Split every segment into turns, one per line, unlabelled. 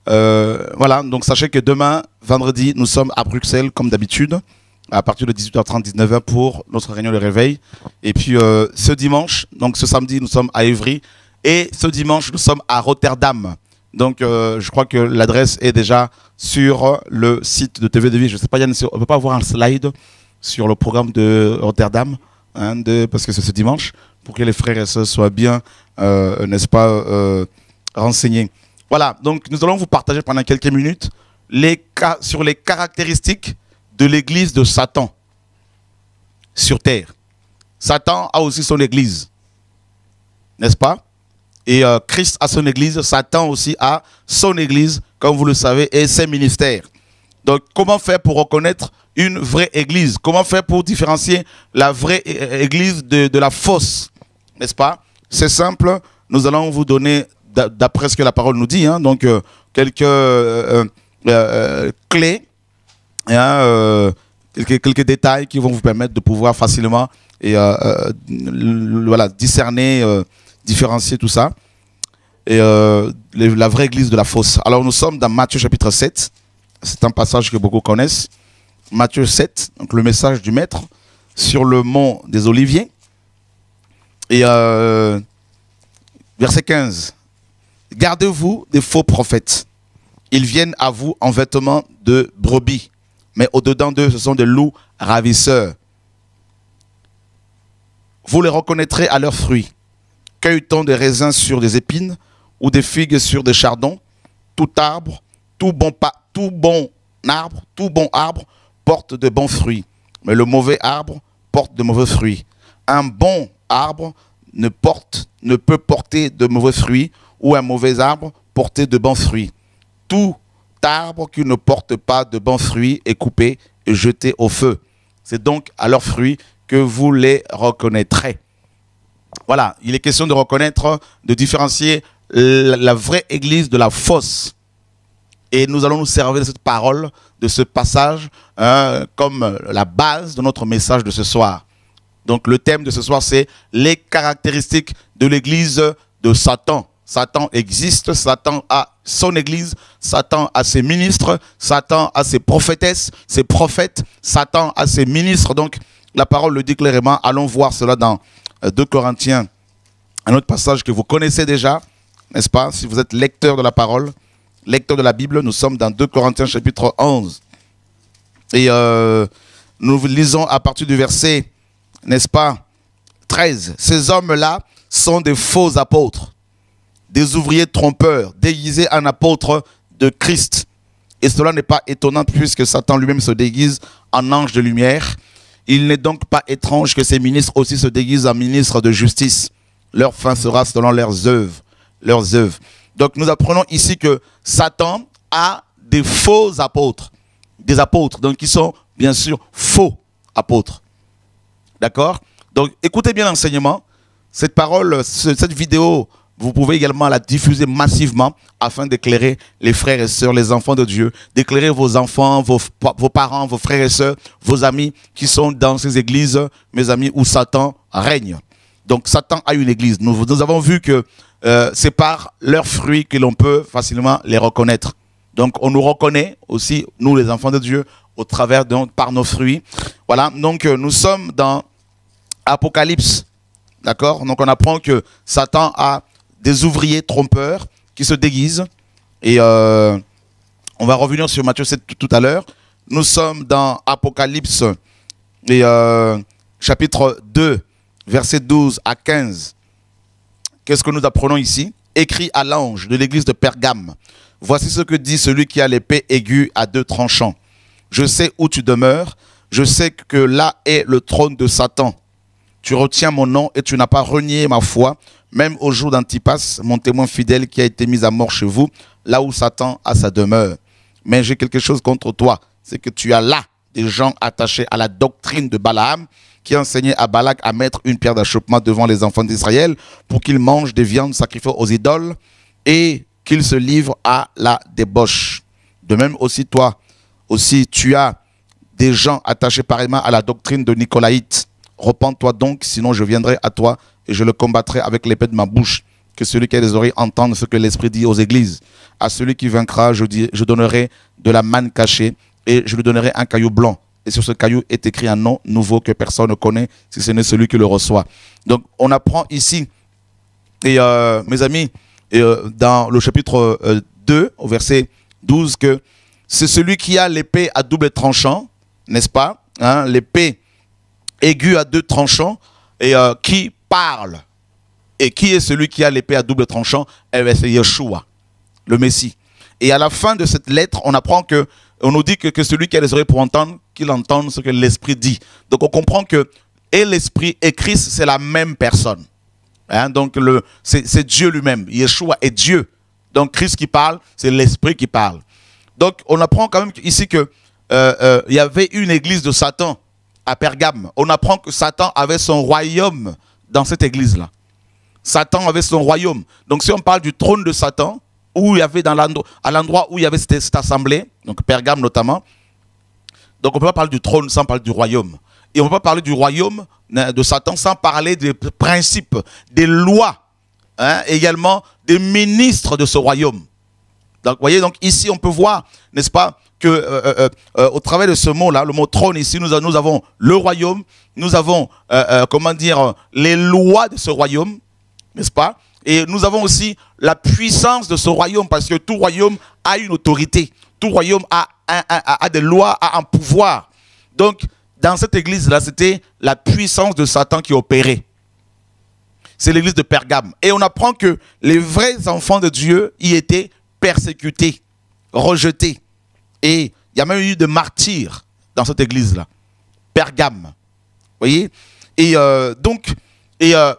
Voilà, donc sachez que demain, vendredi, nous sommes à Bruxelles, comme d'habitude, à partir de 18h30, 19h pour notre réunion de réveil. Et puis ce dimanche, donc ce samedi, nous sommes à Évry. Et ce dimanche, nous sommes à Rotterdam. Donc je crois que l'adresse est déjà sur le site de TV de Vie. Je ne sais pas, Yann, on ne peut pas avoir un slide sur le programme de Rotterdam, hein, parce que c'est ce dimanche, pour que les frères et sœurs soient bien, n'est-ce pas, renseignés. Voilà, donc nous allons vous partager pendant quelques minutes sur les caractéristiques de l'église de Satan sur terre. Satan a aussi son église, n'est-ce pas? Et Christ a son église, Satan aussi a son église, comme vous le savez, et ses ministères. Donc comment faire pour reconnaître une vraie église? Comment faire pour différencier la vraie église de la fausse? N'est-ce pas? C'est simple, nous allons vous donner, d'après ce que la parole nous dit, hein, donc quelques clés, hein, quelques détails qui vont vous permettre de pouvoir facilement et, voilà, discerner, différencier tout ça. Et la vraie église de la fausse. Alors nous sommes dans Matthieu chapitre 7. C'est un passage que beaucoup connaissent. Matthieu 7, donc le message du maître sur le mont des Oliviers. Et verset 15. Gardez-vous des faux prophètes. Ils viennent à vous en vêtements de brebis, mais au-dedans d'eux, ce sont des loups ravisseurs. Vous les reconnaîtrez à leurs fruits. Cueille-t-on des raisins sur des épines ou des figues sur des chardons? Tout arbre, tout bon arbre porte de bons fruits, mais le mauvais arbre porte de mauvais fruits. Un bon arbre ne peut porter de mauvais fruits, ou un mauvais arbre porter de bons fruits. Tout arbre qui ne porte pas de bons fruits est coupé et jeté au feu. C'est donc à leurs fruits que vous les reconnaîtrez. Voilà, il est question de reconnaître, de différencier la vraie église de la fausse. Et nous allons nous servir de cette parole, de ce passage, comme la base de notre message de ce soir. Donc le thème de ce soir, c'est les caractéristiques de l'église de Satan. Satan existe, Satan a son église, Satan a ses ministres, Satan a ses prophétesses, ses prophètes, Satan a ses ministres. Donc la parole le dit clairement. Allons voir cela dans 2 Corinthiens, un autre passage que vous connaissez déjà, n'est-ce pas? Si vous êtes lecteur de la parole, lecteur de la Bible, nous sommes dans 2 Corinthiens chapitre 11. Et nous lisons à partir du verset, n'est-ce pas, 13. Ces hommes-là sont des faux apôtres, des ouvriers trompeurs, déguisés en apôtres de Christ. Et cela n'est pas étonnant puisque Satan lui-même se déguise en ange de lumière. Il n'est donc pas étrange que ces ministres aussi se déguisent en ministres de justice. Leur fin sera selon leurs œuvres. Donc nous apprenons ici que Satan a des faux apôtres. Des apôtres, donc qui sont bien sûr faux apôtres. D'accord? Donc écoutez bien l'enseignement. Cette parole, cette vidéo, vous pouvez également la diffuser massivement afin d'éclairer les frères et sœurs, les enfants de Dieu, d'éclairer vos enfants, vos parents, vos frères et sœurs, vos amis qui sont dans ces églises, mes amis, où Satan règne. Donc Satan a une église. Nous avons vu que c'est par leurs fruits que l'on peut facilement les reconnaître. Donc on nous reconnaît aussi, nous les enfants de Dieu, au travers par nos fruits. Voilà, donc nous sommes dans Apocalypse. D'accord? Donc on apprend que Satan a des ouvriers trompeurs qui se déguisent. Et on va revenir sur Matthieu 7 tout à l'heure. Nous sommes dans Apocalypse, et, chapitre 2, versets 12 à 15. Qu'est-ce que nous apprenons ici? Écrit à l'ange de l'église de Pergame. Voici ce que dit celui qui a l'épée aiguë à 2 tranchants. Je sais où tu demeures. Je sais que là est le trône de Satan. Tu retiens mon nom et tu n'as pas renié ma foi, même au jour d'Antipas, mon témoin fidèle qui a été mis à mort chez vous, là où Satan a sa demeure. Mais j'ai quelque chose contre toi, c'est que tu as là des gens attachés à la doctrine de Balaam, qui enseignait à Balak à mettre une pierre d'achoppement devant les enfants d'Israël pour qu'ils mangent des viandes sacrifiées aux idoles et qu'ils se livrent à la débauche. De même aussi toi, aussi tu as des gens attachés pareillement à la doctrine de Nicolaïte. Repends-toi donc, sinon je viendrai à toi et je le combattrai avec l'épée de ma bouche. Que celui qui a des oreilles entende ce que l'Esprit dit aux églises. À celui qui vaincra, je donnerai de la manne cachée et je lui donnerai un caillou blanc. Et sur ce caillou est écrit un nom nouveau que personne ne connaît, si ce n'est celui qui le reçoit. Donc, on apprend ici, et mes amis, dans le chapitre 2, au verset 12, que c'est celui qui a l'épée à double tranchant, n'est-ce pas, hein, l'épée aiguë à deux tranchants, et qui parle. Et qui est celui qui a l'épée à double tranchant? Eh bien, c'est Yeshua, le Messie. Et à la fin de cette lettre, on apprend que, on nous dit que celui qui a les oreilles pour entendre, qu'il entende ce que l'Esprit dit. Donc on comprend que et l'Esprit et Christ, c'est la même personne. Hein, donc c'est Dieu lui-même. Yeshua est Dieu. Donc Christ qui parle, c'est l'Esprit qui parle. Donc on apprend quand même ici que il y avait une église de Satan à Pergame. On apprend que Satan avait son royaume dans cette église-là. Satan avait son royaume. Donc si on parle du trône de Satan, où il y avait à l'endroit où il y avait cette assemblée, donc Pergame notamment, donc on ne peut pas parler du trône sans parler du royaume. Et on ne peut pas parler du royaume de Satan sans parler des principes, des lois, hein, également des ministres de ce royaume. Donc vous voyez, donc ici on peut voir, n'est-ce pas, que au travers de ce mot-là, le mot trône ici, nous avons le royaume, nous avons, comment dire, les lois de ce royaume, n'est-ce pas? Et nous avons aussi la puissance de ce royaume, parce que tout royaume a une autorité, tout royaume a des lois, a un pouvoir. Donc, dans cette église-là, c'était la puissance de Satan qui opérait. C'est l'église de Pergame. Et on apprend que les vrais enfants de Dieu y étaient persécutés, rejetés. Et il y a même eu des martyrs dans cette église-là. Pergame. Vous voyez? Et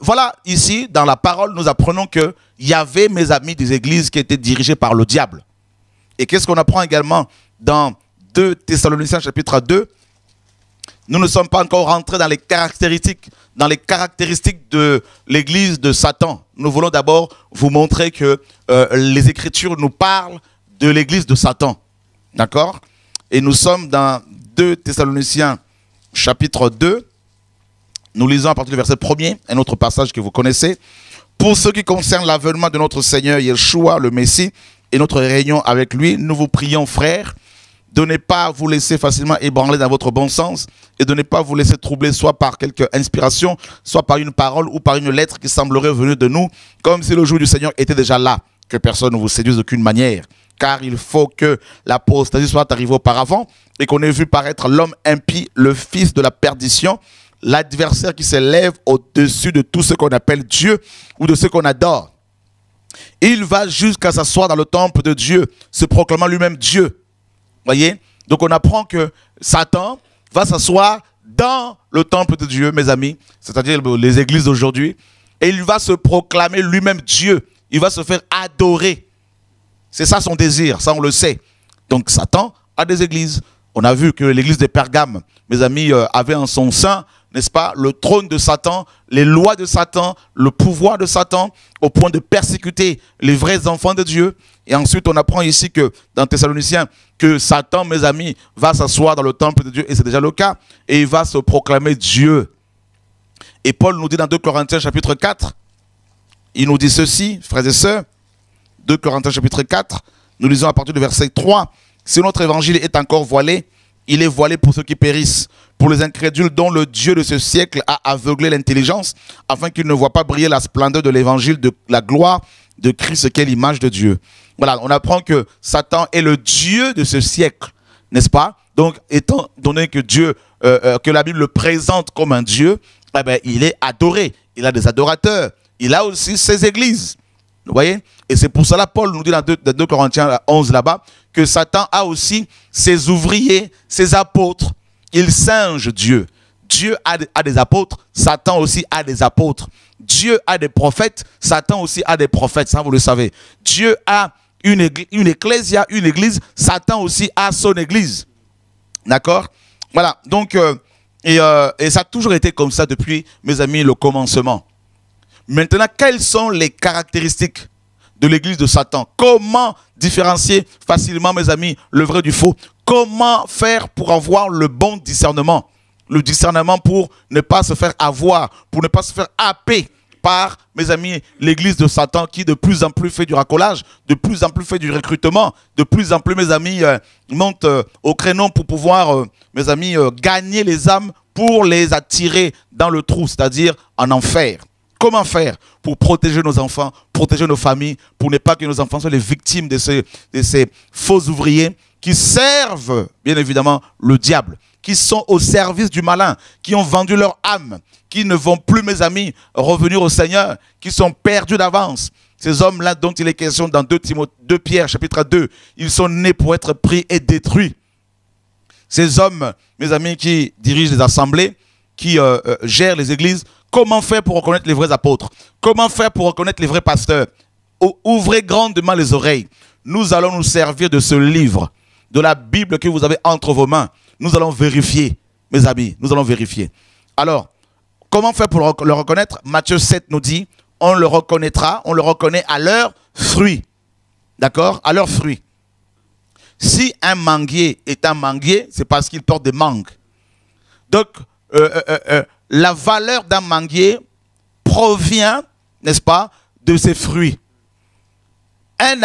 voilà, ici, dans la parole, nous apprenons qu'il y avait, mes amis, des églises qui étaient dirigées par le diable. Et qu'est-ce qu'on apprend également dans 2 Thessaloniciens chapitre 2? Nous ne sommes pas encore rentrés dans les caractéristiques de l'église de Satan. Nous voulons d'abord vous montrer que les Écritures nous parlent de l'église de Satan. D'accord? Et nous sommes dans 2 Thessaloniciens chapitre 2. Nous lisons à partir du verset 1er, un autre passage que vous connaissez. Pour ce qui concerne l'avènement de notre Seigneur Yeshua, le Messie, et notre réunion avec lui, nous vous prions, frères, de ne pas vous laisser facilement ébranler dans votre bon sens et de ne pas vous laisser troubler soit par quelque inspiration, soit par une parole ou par une lettre qui semblerait venir de nous, comme si le jour du Seigneur était déjà là, que personne ne vous séduise d'aucune manière. Car il faut que l'apostasie soit arrivée auparavant et qu'on ait vu paraître l'homme impie, le fils de la perdition, l'adversaire qui s'élève au-dessus de tout ce qu'on appelle Dieu ou de ce qu'on adore. Il va jusqu'à s'asseoir dans le temple de Dieu, se proclamant lui-même Dieu. Voyez? Donc on apprend que Satan va s'asseoir dans le temple de Dieu, mes amis, c'est-à-dire les églises d'aujourd'hui, et il va se proclamer lui-même Dieu. Il va se faire adorer. C'est ça son désir, ça on le sait. Donc Satan a des églises. On a vu que l'église de Pergame, mes amis, avait en son sein, n'est-ce pas, le trône de Satan, les lois de Satan, le pouvoir de Satan, au point de persécuter les vrais enfants de Dieu. Et ensuite, on apprend ici que, dans Thessaloniciens, que Satan, mes amis, va s'asseoir dans le temple de Dieu, et c'est déjà le cas, et il va se proclamer Dieu. Et Paul nous dit dans 2 Corinthiens chapitre 4, il nous dit ceci, frères et sœurs, 2 Corinthiens chapitre 4, nous lisons à partir du verset 3, si notre évangile est encore voilé, il est voilé pour ceux qui périssent, pour les incrédules dont le Dieu de ce siècle a aveuglé l'intelligence, afin qu'ils ne voient pas briller la splendeur de l'évangile de la gloire de Christ, qui est l'image de Dieu. Voilà, on apprend que Satan est le Dieu de ce siècle, n'est-ce pas? Donc, étant donné que Dieu, que la Bible le présente comme un Dieu, eh bien, il est adoré, il a des adorateurs, il a aussi ses églises. Vous voyez? Et c'est pour cela, Paul nous dit dans 2 Corinthiens 11 là-bas, que Satan a aussi ses ouvriers, ses apôtres. Il singe Dieu. Dieu a des apôtres, Satan aussi a des apôtres. Dieu a des prophètes, Satan aussi a des prophètes, ça vous le savez. Dieu a une ecclésia, une église, Satan aussi a son église. D'accord? Voilà, donc, et ça a toujours été comme ça depuis, mes amis, le commencement. Maintenant, quelles sont les caractéristiques de l'église de Satan? Comment différencier facilement, mes amis, le vrai du faux? Comment faire pour avoir le bon discernement? Le discernement pour ne pas se faire avoir, pour ne pas se faire happer par, mes amis, l'église de Satan qui de plus en plus fait du racolage, de plus en plus fait du recrutement, de plus en plus, mes amis, monte au créneau pour pouvoir, mes amis, gagner les âmes pour les attirer dans le trou, c'est-à-dire en enfer. Comment faire pour protéger nos enfants, protéger nos familles, pour ne pas que nos enfants soient les victimes de ces faux ouvriers qui servent, bien évidemment, le diable, qui sont au service du malin, qui ont vendu leur âme, qui ne vont plus, mes amis, revenir au Seigneur, qui sont perdus d'avance. Ces hommes-là dont il est question dans 2 Pierre, chapitre 2, ils sont nés pour être pris et détruits. Ces hommes, mes amis, qui dirigent les assemblées, qui gèrent les églises, comment faire pour reconnaître les vrais apôtres? Comment faire pour reconnaître les vrais pasteurs? Ouvrez grandement les oreilles. Nous allons nous servir de ce livre, de la Bible que vous avez entre vos mains. Nous allons vérifier, mes amis, nous allons vérifier. Alors, comment faire pour le reconnaître? Matthieu 7 nous dit, on le reconnaîtra, on le reconnaît à leurs fruits. D'accord? À leurs fruits. Si un manguier est un manguier, c'est parce qu'il porte des mangues. Donc, la valeur d'un manguier provient, n'est-ce pas, de ses fruits. Un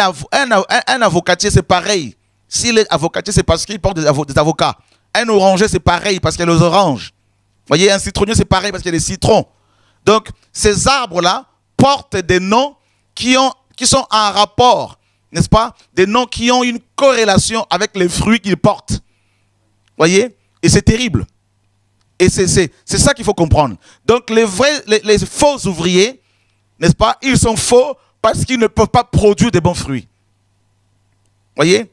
avocatier, c'est pareil. S'il est avocatier, c'est parce qu'il porte des avocats. Un oranger, c'est pareil parce qu'il y a les oranges. Vous voyez, un citronnier, c'est pareil parce qu'il y a les citrons. Donc, ces arbres-là portent des noms qui sont en rapport, n'est-ce pas? Des noms qui ont une corrélation avec les fruits qu'ils portent. Vous voyez? Et c'est terrible. Et c'est ça qu'il faut comprendre. Donc, les faux ouvriers, n'est-ce pas? Ils sont faux parce qu'ils ne peuvent pas produire des bons fruits. Vous voyez?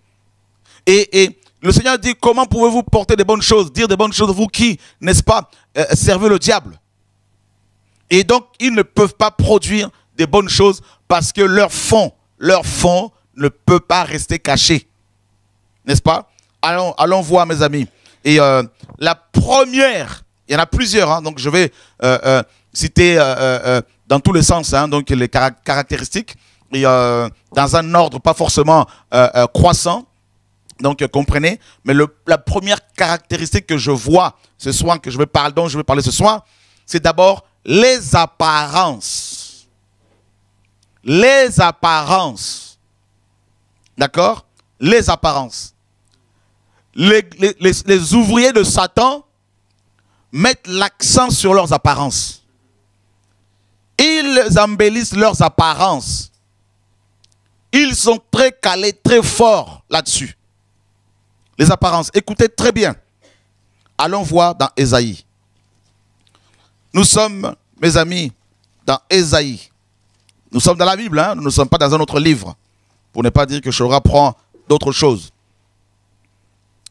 Et le Seigneur dit, comment pouvez-vous porter des bonnes choses, dire des bonnes choses, vous qui, n'est-ce pas, servez le diable? Et donc, ils ne peuvent pas produire des bonnes choses parce que leur fond ne peut pas rester caché. N'est-ce pas? Allons voir, mes amis. Et la première, il y en a plusieurs, hein, donc je vais citer dans tous les sens, hein, donc les caractéristiques, et dans un ordre pas forcément croissant, donc comprenez, mais la première caractéristique que je vois ce soir, dont je vais parler ce soir, c'est d'abord les apparences. Les apparences. D'accord? Les apparences. Les ouvriers de Satan mettent l'accent sur leurs apparences. Ils embellissent leurs apparences. Ils sont très calés, très forts là-dessus. Les apparences. Écoutez très bien. Allons voir dans Ésaïe. Nous sommes, mes amis, dans Ésaïe. Nous sommes dans la Bible, hein? Nous ne sommes pas dans un autre livre. Pour ne pas dire que je reprends d'autres choses.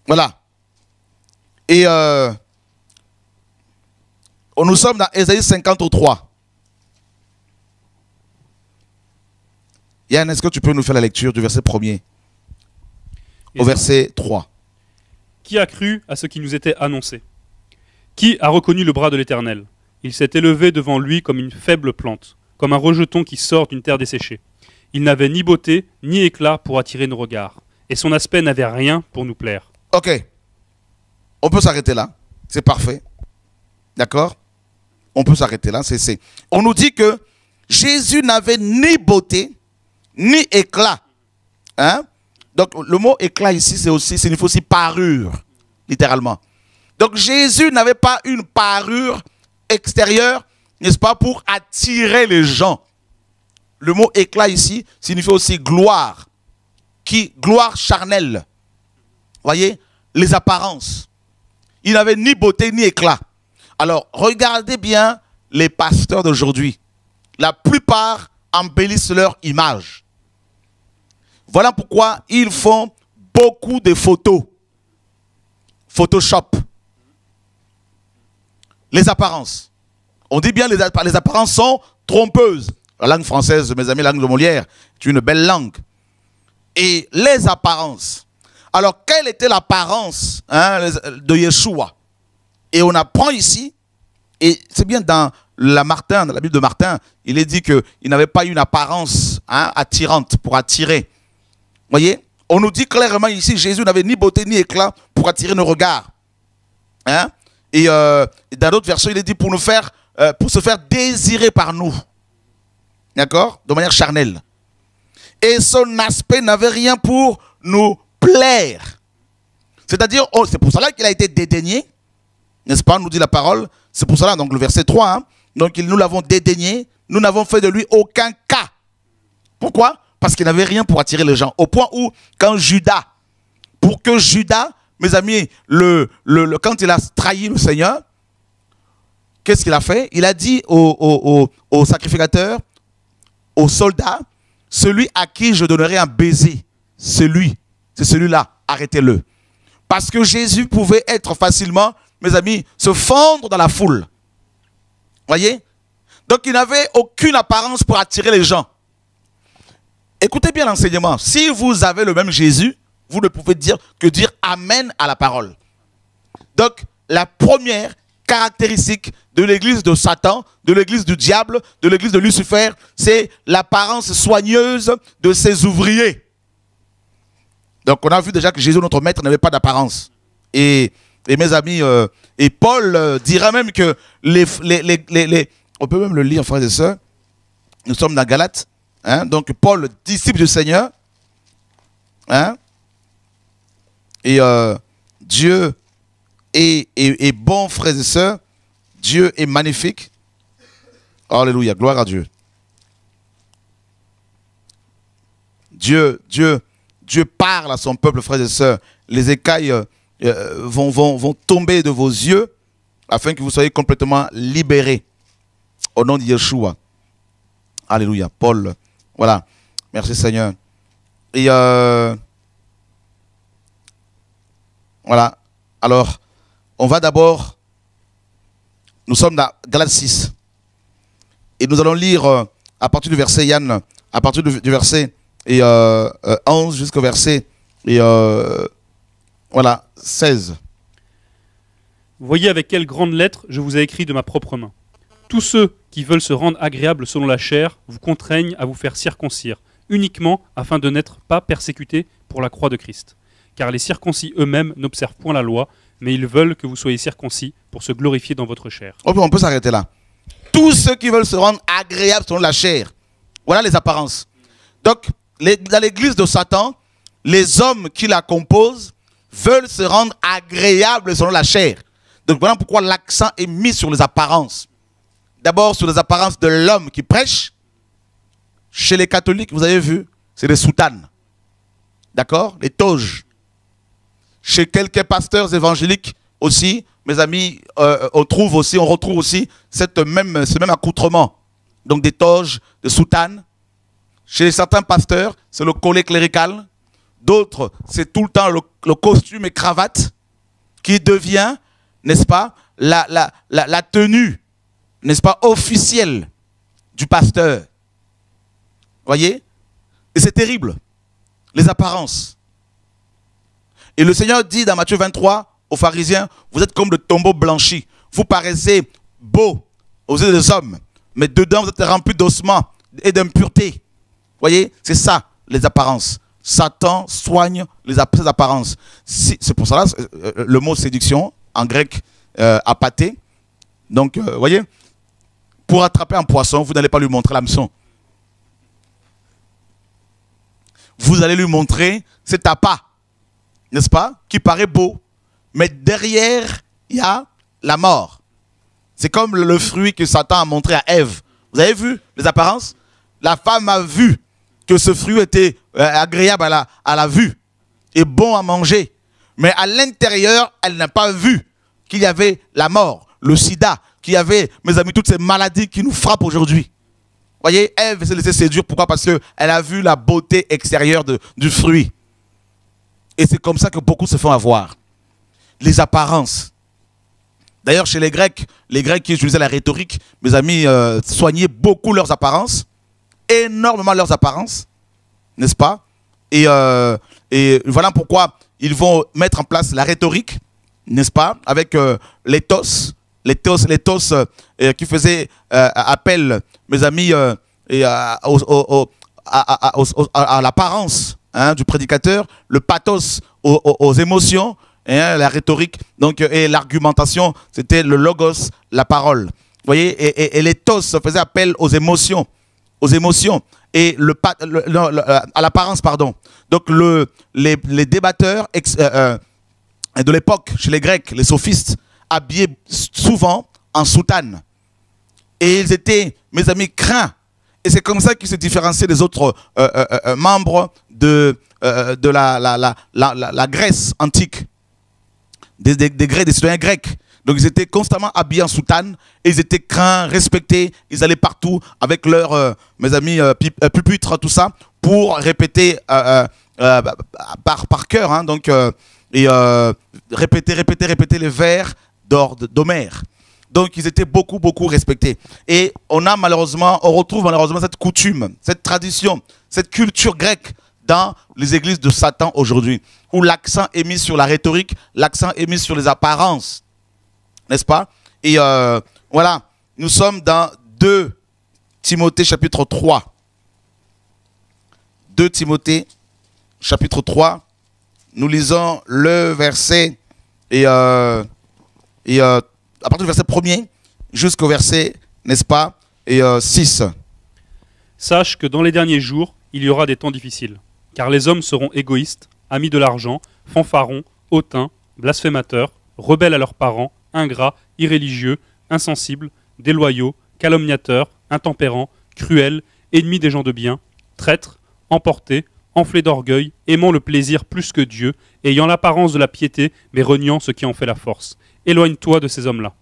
Voilà. Et nous sommes dans Ésaïe 53. Yann, est-ce que tu peux nous faire la lecture du verset 1er au verset 3?
Qui a cru à ce qui nous était annoncé? Qui a reconnu le bras de l'Éternel? Il s'est élevé devant lui comme une faible plante, comme un rejeton qui sort d'une terre desséchée. Il n'avait ni beauté, ni éclat pour attirer nos regards, et son aspect n'avait rien pour nous plaire.
Ok. On peut s'arrêter là. C'est parfait. D'accord? On peut s'arrêter là. On nous dit que Jésus n'avait ni beauté, ni éclat. Hein? Donc, le mot éclat ici, signifie aussi parure, littéralement. Donc, Jésus n'avait pas une parure extérieure, n'est-ce pas, pour attirer les gens. Le mot éclat ici signifie aussi gloire, gloire charnelle. Voyez, les apparences. Il n'avait ni beauté ni éclat. Alors, regardez bien les pasteurs d'aujourd'hui. La plupart embellissent leur image. Voilà pourquoi ils font beaucoup de photos. Photoshop. Les apparences. On dit bien les apparences sont trompeuses. La langue française, mes amis, la langue de Molière, est une belle langue. Et les apparences. Alors, quelle était l'apparence, hein, de Yeshua? Et on apprend ici, et c'est bien dans dans la Bible de Martin, il est dit qu'il n'avait pas une apparence, hein, attirante pour attirer. Voyez, on nous dit clairement ici, Jésus n'avait ni beauté ni éclat pour attirer nos regards. Hein? Et dans d'autres versions, il est dit pour se faire désirer par nous. d'accord, de manière charnelle. Et son aspect n'avait rien pour nous plaire. C'est-à-dire, c'est pour cela qu'il a été dédaigné, n'est-ce pas, nous dit la parole. C'est pour cela, donc le verset 3, hein, donc nous l'avons dédaigné, nous n'avons fait de lui aucun cas. Pourquoi? Parce qu'il n'avait rien pour attirer les gens. Au point où, quand Judas, pour que Judas, mes amis, quand il a trahi le Seigneur, qu'est-ce qu'il a fait? Il a dit aux sacrificateurs, aux soldats, celui à qui je donnerai un baiser, c'est celui-là, arrêtez-le. Parce que Jésus pouvait être facilement, mes amis, se fondre dans la foule. Voyez? Donc il n'avait aucune apparence pour attirer les gens. Écoutez bien l'enseignement. Si vous avez le même Jésus, vous ne pouvez dire que dire Amen à la parole. Donc, la première caractéristique de l'église de Satan, de l'église du diable, de l'église de Lucifer, c'est l'apparence soigneuse de ses ouvriers. Donc, on a vu déjà que Jésus, notre maître, n'avait pas d'apparence. Et mes amis, et Paul dira même que on peut même le lire, frères et sœurs. Nous sommes dans Galates. Hein? Donc, Paul, disciple du Seigneur. Hein? Et Dieu est bon, frères et sœurs. Dieu est magnifique. Alléluia, gloire à Dieu. Dieu parle à son peuple, frères et sœurs. Les écailles vont tomber de vos yeux afin que vous soyez complètement libérés. Au nom de Yeshua. Alléluia. Paul, voilà. Merci Seigneur. Et voilà. Alors, on va d'abord, nous sommes dans Galates 6. Et nous allons lire à partir du verset, Yann, à partir du verset 11 jusqu'au verset voilà, 16.
Voyez avec quelle grande lettre je vous ai écrit de ma propre main. Tous ceux qui veulent se rendre agréables selon la chair vous contraignent à vous faire circoncire, uniquement afin de n'être pas persécutés pour la croix de Christ. Car les circoncis eux-mêmes n'observent point la loi, mais ils veulent que vous soyez circoncis pour se glorifier dans votre chair.
On peut s'arrêter là. Tous ceux qui veulent se rendre agréables selon la chair. Voilà les apparences. Donc, dans l'église de Satan, les hommes qui la composent veulent se rendre agréables selon la chair. Donc voilà pourquoi l'accent est mis sur les apparences. D'abord sur les apparences de l'homme qui prêche. Chez les catholiques, vous avez vu, c'est les soutanes. D'accord? Les toges. Chez quelques pasteurs évangéliques aussi, mes amis, on retrouve aussi ce même accoutrement. Donc des toges, des soutanes. Chez certains pasteurs, c'est le collet clérical. D'autres, c'est tout le temps le costume et cravate qui devient, n'est-ce pas, la tenue, n'est-ce pas, officielle du pasteur. Voyez? Et c'est terrible. Les apparences. Et le Seigneur dit dans Matthieu 23 aux pharisiens, vous êtes comme de tombeaux blanchis. Vous paraissez beaux aux yeux des hommes, mais dedans vous êtes remplis d'ossements et d'impureté. Voyez? C'est ça, les apparences. Satan soigne ces apparences. C'est pour cela le mot séduction, en grec, apathé. Donc, voyez, pour attraper un poisson, vous n'allez pas lui montrer l'hameçon. Vous allez lui montrer cet appât, n'est-ce pas, qui paraît beau. Mais derrière, il y a la mort. C'est comme le fruit que Satan a montré à Ève. Vous avez vu les apparences? La femme a vu que ce fruit était agréable à la vue et bon à manger. Mais à l'intérieur, elle n'a pas vu qu'il y avait la mort, le sida, qu'il y avait, mes amis, toutes ces maladies qui nous frappent aujourd'hui. Voyez, Ève s'est laissée séduire. Pourquoi? Parce qu'elle a vu la beauté extérieure du fruit. Et c'est comme ça que beaucoup se font avoir. Les apparences. D'ailleurs, chez les Grecs qui utilisaient la rhétorique, mes amis soignaient beaucoup leurs apparences. Énormément leurs apparences. N'est-ce pas? Et voilà pourquoi ils vont mettre en place la rhétorique. N'est-ce pas? Avec l'éthos qui faisait appel, mes amis, à l'apparence du prédicateur, le pathos aux émotions, la rhétorique, donc, et l'argumentation, c'était le logos, la parole. Vous voyez, et l'éthos faisait appel aux émotions. aux émotions et à l'apparence, pardon. Donc les débatteurs de l'époque, chez les Grecs, les sophistes, habillés souvent en soutane. Et ils étaient, mes amis, craints. Et c'est comme ça qu'ils se différenciaient des autres membres de la Grèce antique, des citoyens grecs. Donc ils étaient constamment habillés en soutane, et ils étaient craints, respectés, ils allaient partout avec leurs, mes amis, pupitres, tout ça, pour répéter par cœur, hein, donc, répéter les vers d'Homère. Donc ils étaient beaucoup respectés. Et on retrouve malheureusement cette coutume, cette tradition, cette culture grecque dans les églises de Satan aujourd'hui, où l'accent est mis sur la rhétorique, l'accent est mis sur les apparences, n'est-ce pas? Et voilà, nous sommes dans 2 Timothée chapitre 3. 2 Timothée chapitre 3, nous lisons le verset, à partir du verset 1er jusqu'au verset, n'est-ce pas, 6.
Sache que dans les derniers jours, il y aura des temps difficiles, car les hommes seront égoïstes, amis de l'argent, fanfarons, hautains, blasphémateurs, rebelles à leurs parents, ingrats, irréligieux, insensibles, déloyaux, calomniateurs, intempérants, cruels, ennemis des gens de bien, traîtres, emportés, enflés d'orgueil, aimant le plaisir plus que Dieu, ayant l'apparence de la piété, mais reniant ce qui en fait la force. Éloigne-toi de ces hommes-là.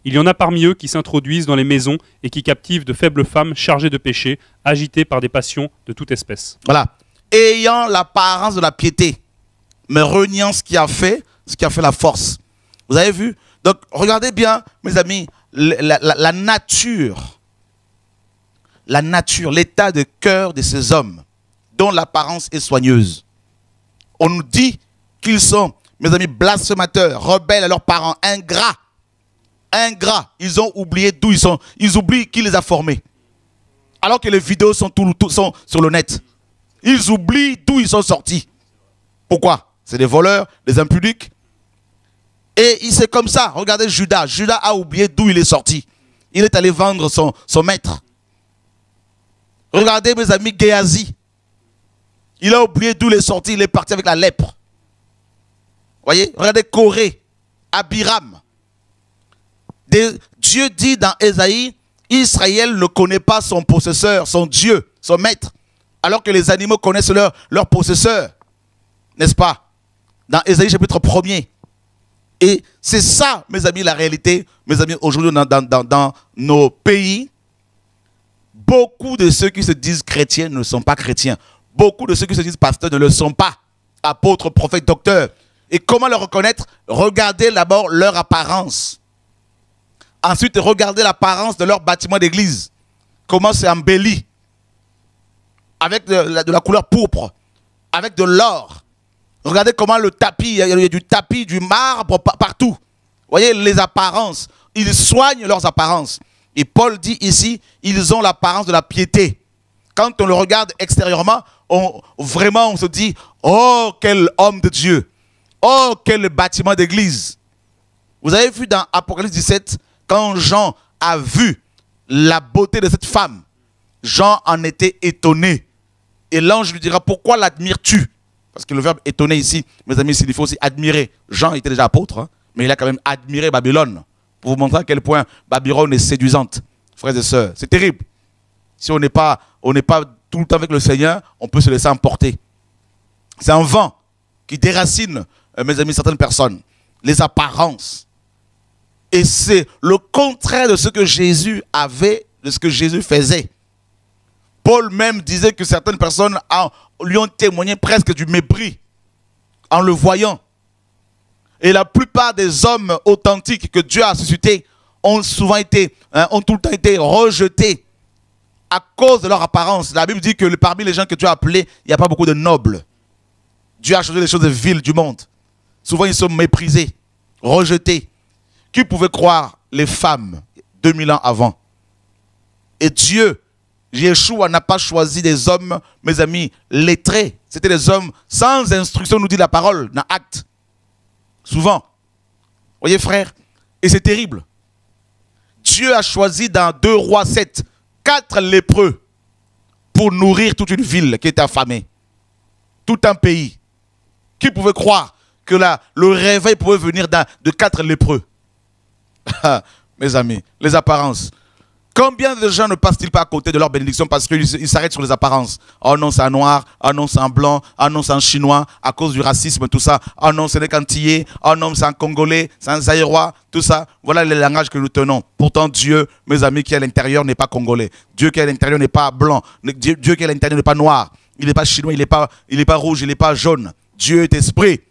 Il y en a parmi eux qui s'introduisent dans les maisons et qui captivent de faibles femmes chargées de péché, agitées par des passions de toute espèce.
Voilà. Ayant l'apparence de la piété, mais reniant ce qui a fait la force. Vous avez vu? Donc, regardez bien, mes amis, la nature, l'état de cœur de ces hommes, dont l'apparence est soigneuse. On nous dit qu'ils sont, mes amis, blasphémateurs, rebelles à leurs parents, ingrats. Ils ont oublié d'où ils sont. Ils oublient qui les a formés. Alors que les vidéos sont sur le net. Ils oublient d'où ils sont sortis. Pourquoi? C'est des voleurs, des impudiques. Et c'est comme ça. Regardez Judas. Judas a oublié d'où il est sorti. Il est allé vendre son maître. Regardez mes amis Géasi. Il a oublié d'où il est sorti. Il est parti avec la lèpre. Voyez? Regardez Corée, Abiram. Dieu dit dans Ésaïe, Israël ne connaît pas son possesseur, son Dieu, son maître. Alors que les animaux connaissent leur possesseur. N'est-ce pas? Dans Ésaïe chapitre 1er. Et c'est ça, mes amis, la réalité. Mes amis, aujourd'hui dans nos pays, beaucoup de ceux qui se disent chrétiens ne sont pas chrétiens. Beaucoup de ceux qui se disent pasteurs ne le sont pas. Apôtres, prophètes, docteurs. Et comment le reconnaître? Regardez d'abord leur apparence. Ensuite, regardez l'apparence de leur bâtiment d'église. Comment c'est embelli. Avec de la couleur pourpre. Avec de l'or. Regardez comment le tapis, il y a du tapis, du marbre partout. Voyez les apparences. Ils soignent leurs apparences. Et Paul dit ici, ils ont l'apparence de la piété. Quand on le regarde extérieurement, on se dit, oh, quel homme de Dieu. Oh, quel bâtiment d'église. Vous avez vu dans Apocalypse 17, quand Jean a vu la beauté de cette femme, Jean en était étonné. Et l'ange lui dira, pourquoi l'admires-tu? Parce que le verbe étonner ici, mes amis, il faut aussi admirer. Jean était déjà apôtre, hein, mais il a quand même admiré Babylone. Pour vous montrer à quel point Babylone est séduisante. Frères et sœurs, c'est terrible. Si on n'est pas tout le temps avec le Seigneur, on peut se laisser emporter. C'est un vent qui déracine, mes amis, certaines personnes. Les apparences. Et c'est le contraire de ce que Jésus avait, de ce que Jésus faisait. Paul même disait que certaines personnes lui ont témoigné presque du mépris en le voyant. Et la plupart des hommes authentiques que Dieu a suscités ont tout le temps été rejetés à cause de leur apparence. La Bible dit que parmi les gens que Dieu a appelés, il n'y a pas beaucoup de nobles. Dieu a choisi les choses viles du monde. Souvent, ils sont méprisés, rejetés. Qui pouvait croire les femmes 2000 ans avant? Et Dieu, Yeshua n'a pas choisi des hommes, mes amis, lettrés. C'était des hommes sans instruction, nous dit la parole, dans Actes. Souvent. Voyez, frère? Et c'est terrible. Dieu a choisi dans 2 Rois 7, 4 lépreux. pour nourrir toute une ville qui était affamée. Tout un pays. Qui pouvait croire que le réveil pouvait venir de 4 lépreux? Mes amis, les apparences. Combien de gens ne passent-ils pas à côté de leur bénédiction parce qu'ils s'arrêtent sur les apparences? Oh non, c'est un noir. Oh non, c'est un blanc. Oh non, c'est un chinois à cause du racisme, tout ça. Oh non, c'est des Antillais. Oh non, c'est un Congolais, c'est un Zaïrois, tout ça. Voilà les langages que nous tenons. Pourtant, Dieu, mes amis, qui est à l'intérieur n'est pas congolais. Dieu qui est à l'intérieur n'est pas blanc. Dieu qui est à l'intérieur n'est pas noir. Il n'est pas chinois, il n'est pas rouge, il n'est pas jaune. Dieu est esprit.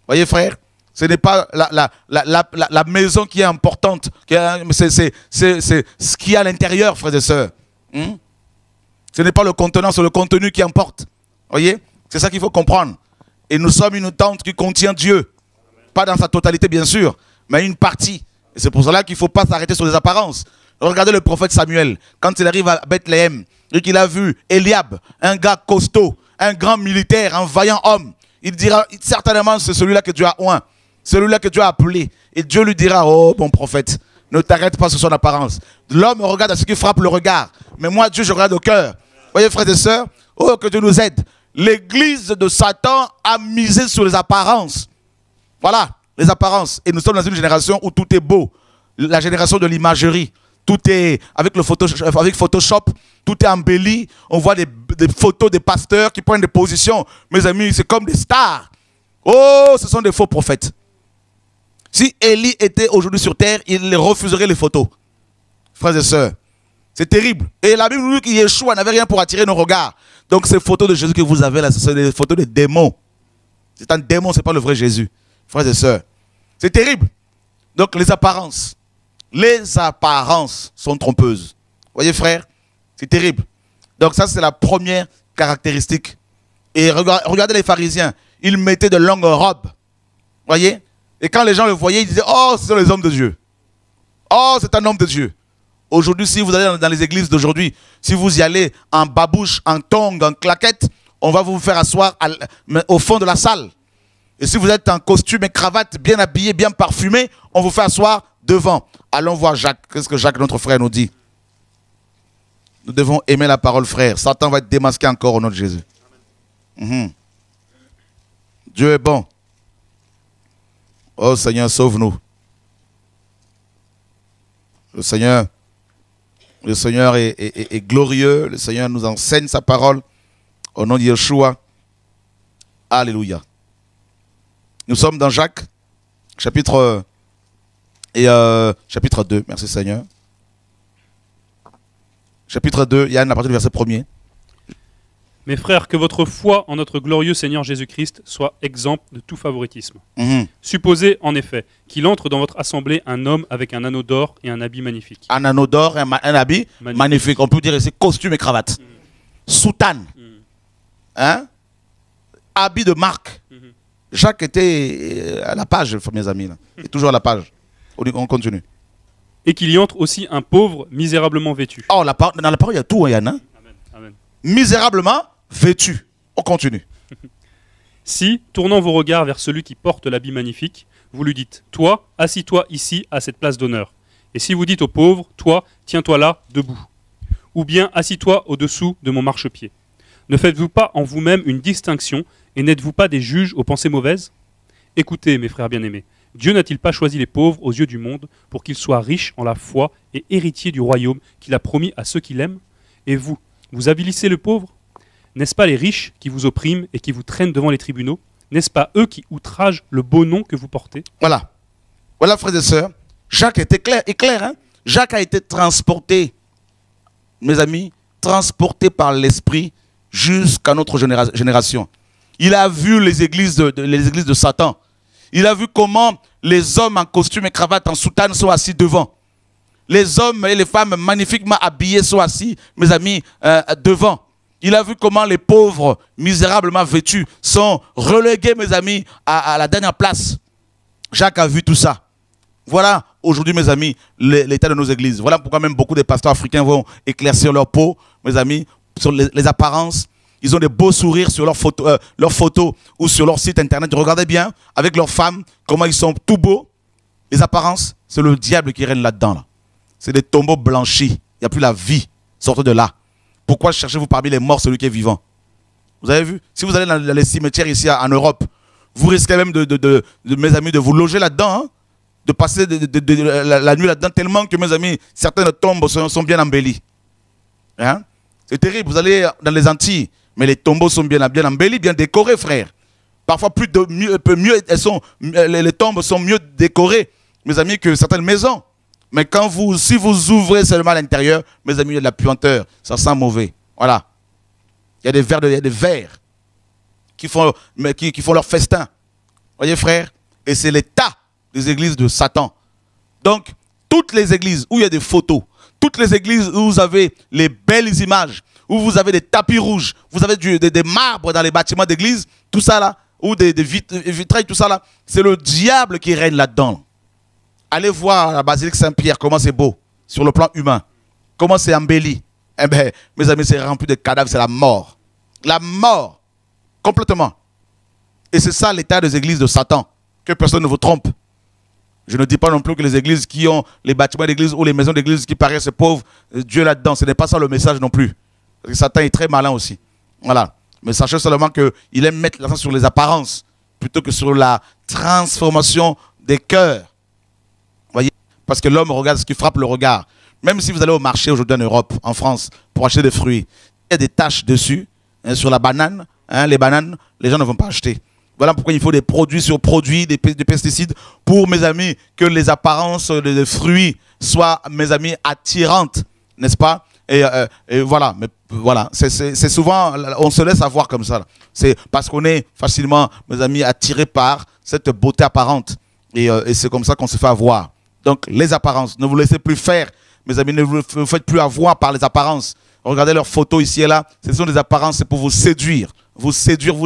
Voyez, frère? Ce n'est pas la maison qui est importante, c'est ce qu'il y a à l'intérieur, frères et sœurs. Ce n'est pas le contenant, c'est le contenu qui importe. Voyez? C'est ça qu'il faut comprendre. Et nous sommes une tente qui contient Dieu. Pas dans sa totalité, bien sûr, mais une partie. Et c'est pour cela qu'il ne faut pas s'arrêter sur les apparences. Regardez le prophète Samuel, quand il arrive à Bethléem, et qu'il a vu Eliab, un gars costaud, un grand militaire, un vaillant homme. Il dira, certainement, c'est celui-là que Dieu a oint. Celui-là que Dieu a appelé. Et Dieu lui dira, oh bon prophète, ne t'arrête pas sur son apparence. L'homme regarde à ce qui frappe le regard. Mais moi, Dieu, je regarde au cœur. Voyez, frères et sœurs, oh, que Dieu nous aide. L'église de Satan a misé sur les apparences. Voilà, les apparences. Et nous sommes dans une génération où tout est beau. La génération de l'imagerie. Tout est, avec Photoshop, tout est embelli. On voit des photos des pasteurs qui prennent des positions. Mes amis, c'est comme des stars. Oh, ce sont des faux prophètes. Si Élie était aujourd'hui sur terre, il refuserait les photos. Frères et sœurs, c'est terrible. Et la Bible nous dit que Yeshua n'avait rien pour attirer nos regards. Donc ces photos de Jésus que vous avez là, ce sont des photos de démons. C'est un démon, ce n'est pas le vrai Jésus. Frères et sœurs, c'est terrible. Donc les apparences sont trompeuses. Voyez frère, c'est terrible. Donc ça c'est la première caractéristique. Et regardez les pharisiens, ils mettaient de longues robes. Voyez? Et quand les gens le voyaient, ils disaient, oh, ce sont les hommes de Dieu. Oh, c'est un homme de Dieu. Aujourd'hui, si vous allez dans les églises d'aujourd'hui, si vous y allez en babouche, en tongs, en claquette, on va vous faire asseoir au fond de la salle. Et si vous êtes en costume et cravate, bien habillé, bien parfumé, on vous fait asseoir devant. Allons voir Jacques. Qu'est-ce que Jacques, notre frère, nous dit? Nous devons aimer la parole, frère. Satan va être démasqué encore au nom de Jésus. Dieu est bon. Oh Seigneur, sauve-nous. Le Seigneur est glorieux. Le Seigneur nous enseigne sa parole. Au nom de Yeshua. Alléluia. Nous sommes dans Jacques, chapitre 2. Merci Seigneur. Chapitre 2, Yann, à partir du verset 1er.
Mes frères, que votre foi en notre glorieux Seigneur Jésus-Christ soit exempte de tout favoritisme. Supposez, en effet, qu'il entre dans votre assemblée un homme avec un anneau d'or et un habit magnifique.
Un anneau d'or et un habit magnifique. On peut dire ici costume et cravate. Soutane. Hein? Habit de marque. Jacques était à la page, mes amis. Là. Il est toujours à la page. On continue.
Et qu'il y entre aussi un pauvre misérablement vêtu.
Oh, dans la parole, il y a tout, Yann. Hein?
Amen. Amen.
Misérablement vêtu. On continue.
Si, tournant vos regards vers celui qui porte l'habit magnifique, vous lui dites, toi, assis-toi ici à cette place d'honneur. Et si vous dites au pauvre, toi, tiens-toi là, debout. Ou bien, assis-toi au-dessous de mon marchepied. Ne faites-vous pas en vous-même une distinction et n'êtes-vous pas des juges aux pensées mauvaises? Écoutez, mes frères bien-aimés, Dieu n'a-t-il pas choisi les pauvres aux yeux du monde pour qu'ils soient riches en la foi et héritiers du royaume qu'il a promis à ceux qui l'aiment? Et vous, vous avilissez le pauvre? N'est-ce pas les riches qui vous oppriment et qui vous traînent devant les tribunaux? N'est-ce pas eux qui outragent le beau nom que vous portez?
Voilà. Voilà, frères et sœurs. Jacques était clair, hein? Jacques a été transporté, mes amis, transporté par l'Esprit jusqu'à notre génération. Il a vu les églises de Satan. Il a vu comment les hommes en costume et cravate, en soutane, sont assis devant. Les hommes et les femmes magnifiquement habillés sont assis, mes amis, devant. Il a vu comment les pauvres, misérablement vêtus, sont relégués, mes amis, à la dernière place. Jacques a vu tout ça. Voilà, aujourd'hui, mes amis, l'état de nos églises. Voilà pourquoi même beaucoup de pasteurs africains vont éclaircir leur peau, mes amis, sur les apparences. Ils ont des beaux sourires sur leurs photos ou sur leur site internet. Regardez bien, avec leurs femmes, comment ils sont tout beaux. Les apparences, c'est le diable qui règne là-dedans. Là. C'est des tombeaux blanchis. Il n'y a plus la vie. Sortez de là. Pourquoi cherchez-vous parmi les morts celui qui est vivant? Vous avez vu? Si vous allez dans les cimetières ici en Europe, vous risquez même, mes amis, de vous loger là-dedans, hein, de passer la nuit là-dedans, tellement que, mes amis, certaines tombes sont bien embellies. Hein? C'est terrible, vous allez dans les Antilles, mais les tombeaux sont bien embellis, bien décorés, frère. Parfois, les tombes sont mieux décorées, mes amis, que certaines maisons. Mais si vous ouvrez seulement à l'intérieur, mes amis, il y a de la puanteur, ça sent mauvais. Voilà. Il y a des vers qui font leur festin. Voyez, frère? Et c'est l'état des églises de Satan. Donc, toutes les églises où il y a des photos, toutes les églises où vous avez les belles images, où vous avez des tapis rouges, vous avez des marbres dans les bâtiments d'église, tout ça là, ou des vitrails, tout ça là, c'est le diable qui règne là-dedans. Allez voir la basilique Saint-Pierre, comment c'est beau, sur le plan humain. Comment c'est embelli. Eh bien, mes amis, c'est rempli de cadavres, c'est la mort. La mort, complètement. Et c'est ça l'état des églises de Satan. Que personne ne vous trompe. Je ne dis pas non plus que les églises qui ont les bâtiments d'église ou les maisons d'église qui paraissent pauvres, Dieu là-dedans. Ce n'est pas ça le message non plus. Parce que Satan est très malin aussi. Voilà. Mais sachez seulement qu'il aime mettre l'accent sur les apparences plutôt que sur la transformation des cœurs. Voyez? Parce que l'homme regarde ce qui frappe le regard. Même si vous allez au marché aujourd'hui en Europe, en France, pour acheter des fruits, il y a des taches dessus, hein, sur la banane. Hein, les bananes, les gens ne vont pas acheter. Voilà pourquoi il faut des produits sur produits, des pesticides, pour, mes amis, que les apparences des fruits soient, mes amis, attirantes, n'est-ce pas? Et voilà, mais voilà, c'est souvent, on se laisse avoir comme ça. C'est parce qu'on est facilement, mes amis, attirés par cette beauté apparente. Et c'est comme ça qu'on se fait avoir. Donc, les apparences, ne vous laissez plus faire, mes amis, ne vous faites plus avoir par les apparences. Regardez leurs photos ici et là, ce sont des apparences, c'est pour vous séduire, vous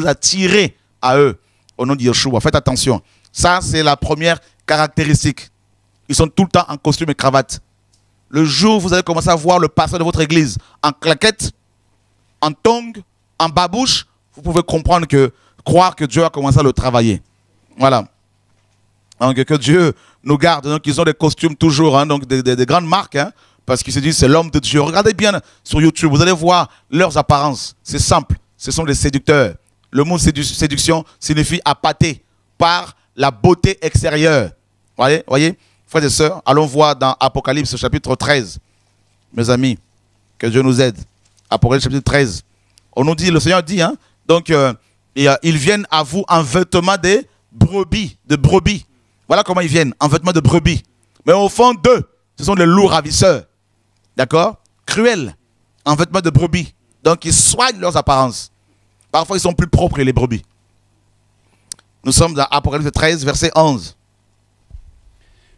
attirer à eux. Au nom de Yeshua, faites attention. Ça, c'est la première caractéristique. Ils sont tout le temps en costume et cravate. Le jour où vous allez commencer à voir le pasteur de votre église en claquette, en tongs, en babouche, vous pouvez croire que Dieu a commencé à le travailler. Voilà. Donc, que Dieu nous garde. Donc, ils ont des costumes toujours, hein, donc des grandes marques, hein, parce qu'ils se disent c'est l'homme de Dieu. Regardez bien sur YouTube, vous allez voir leurs apparences. C'est simple, ce sont des séducteurs. Le mot séduction signifie appâter par la beauté extérieure. Voyez, frères et sœurs, allons voir dans Apocalypse chapitre 13. Mes amis, que Dieu nous aide. Apocalypse chapitre 13. On nous dit, le Seigneur dit, hein, donc ils viennent à vous en vêtements de brebis. Voilà comment ils viennent, en vêtements de brebis. Mais au fond d'eux, ce sont des loups ravisseurs. D'accord? Cruels, en vêtements de brebis. Donc ils soignent leurs apparences. Parfois, ils sont plus propres que les brebis. Nous sommes dans Apocalypse 13, verset 11.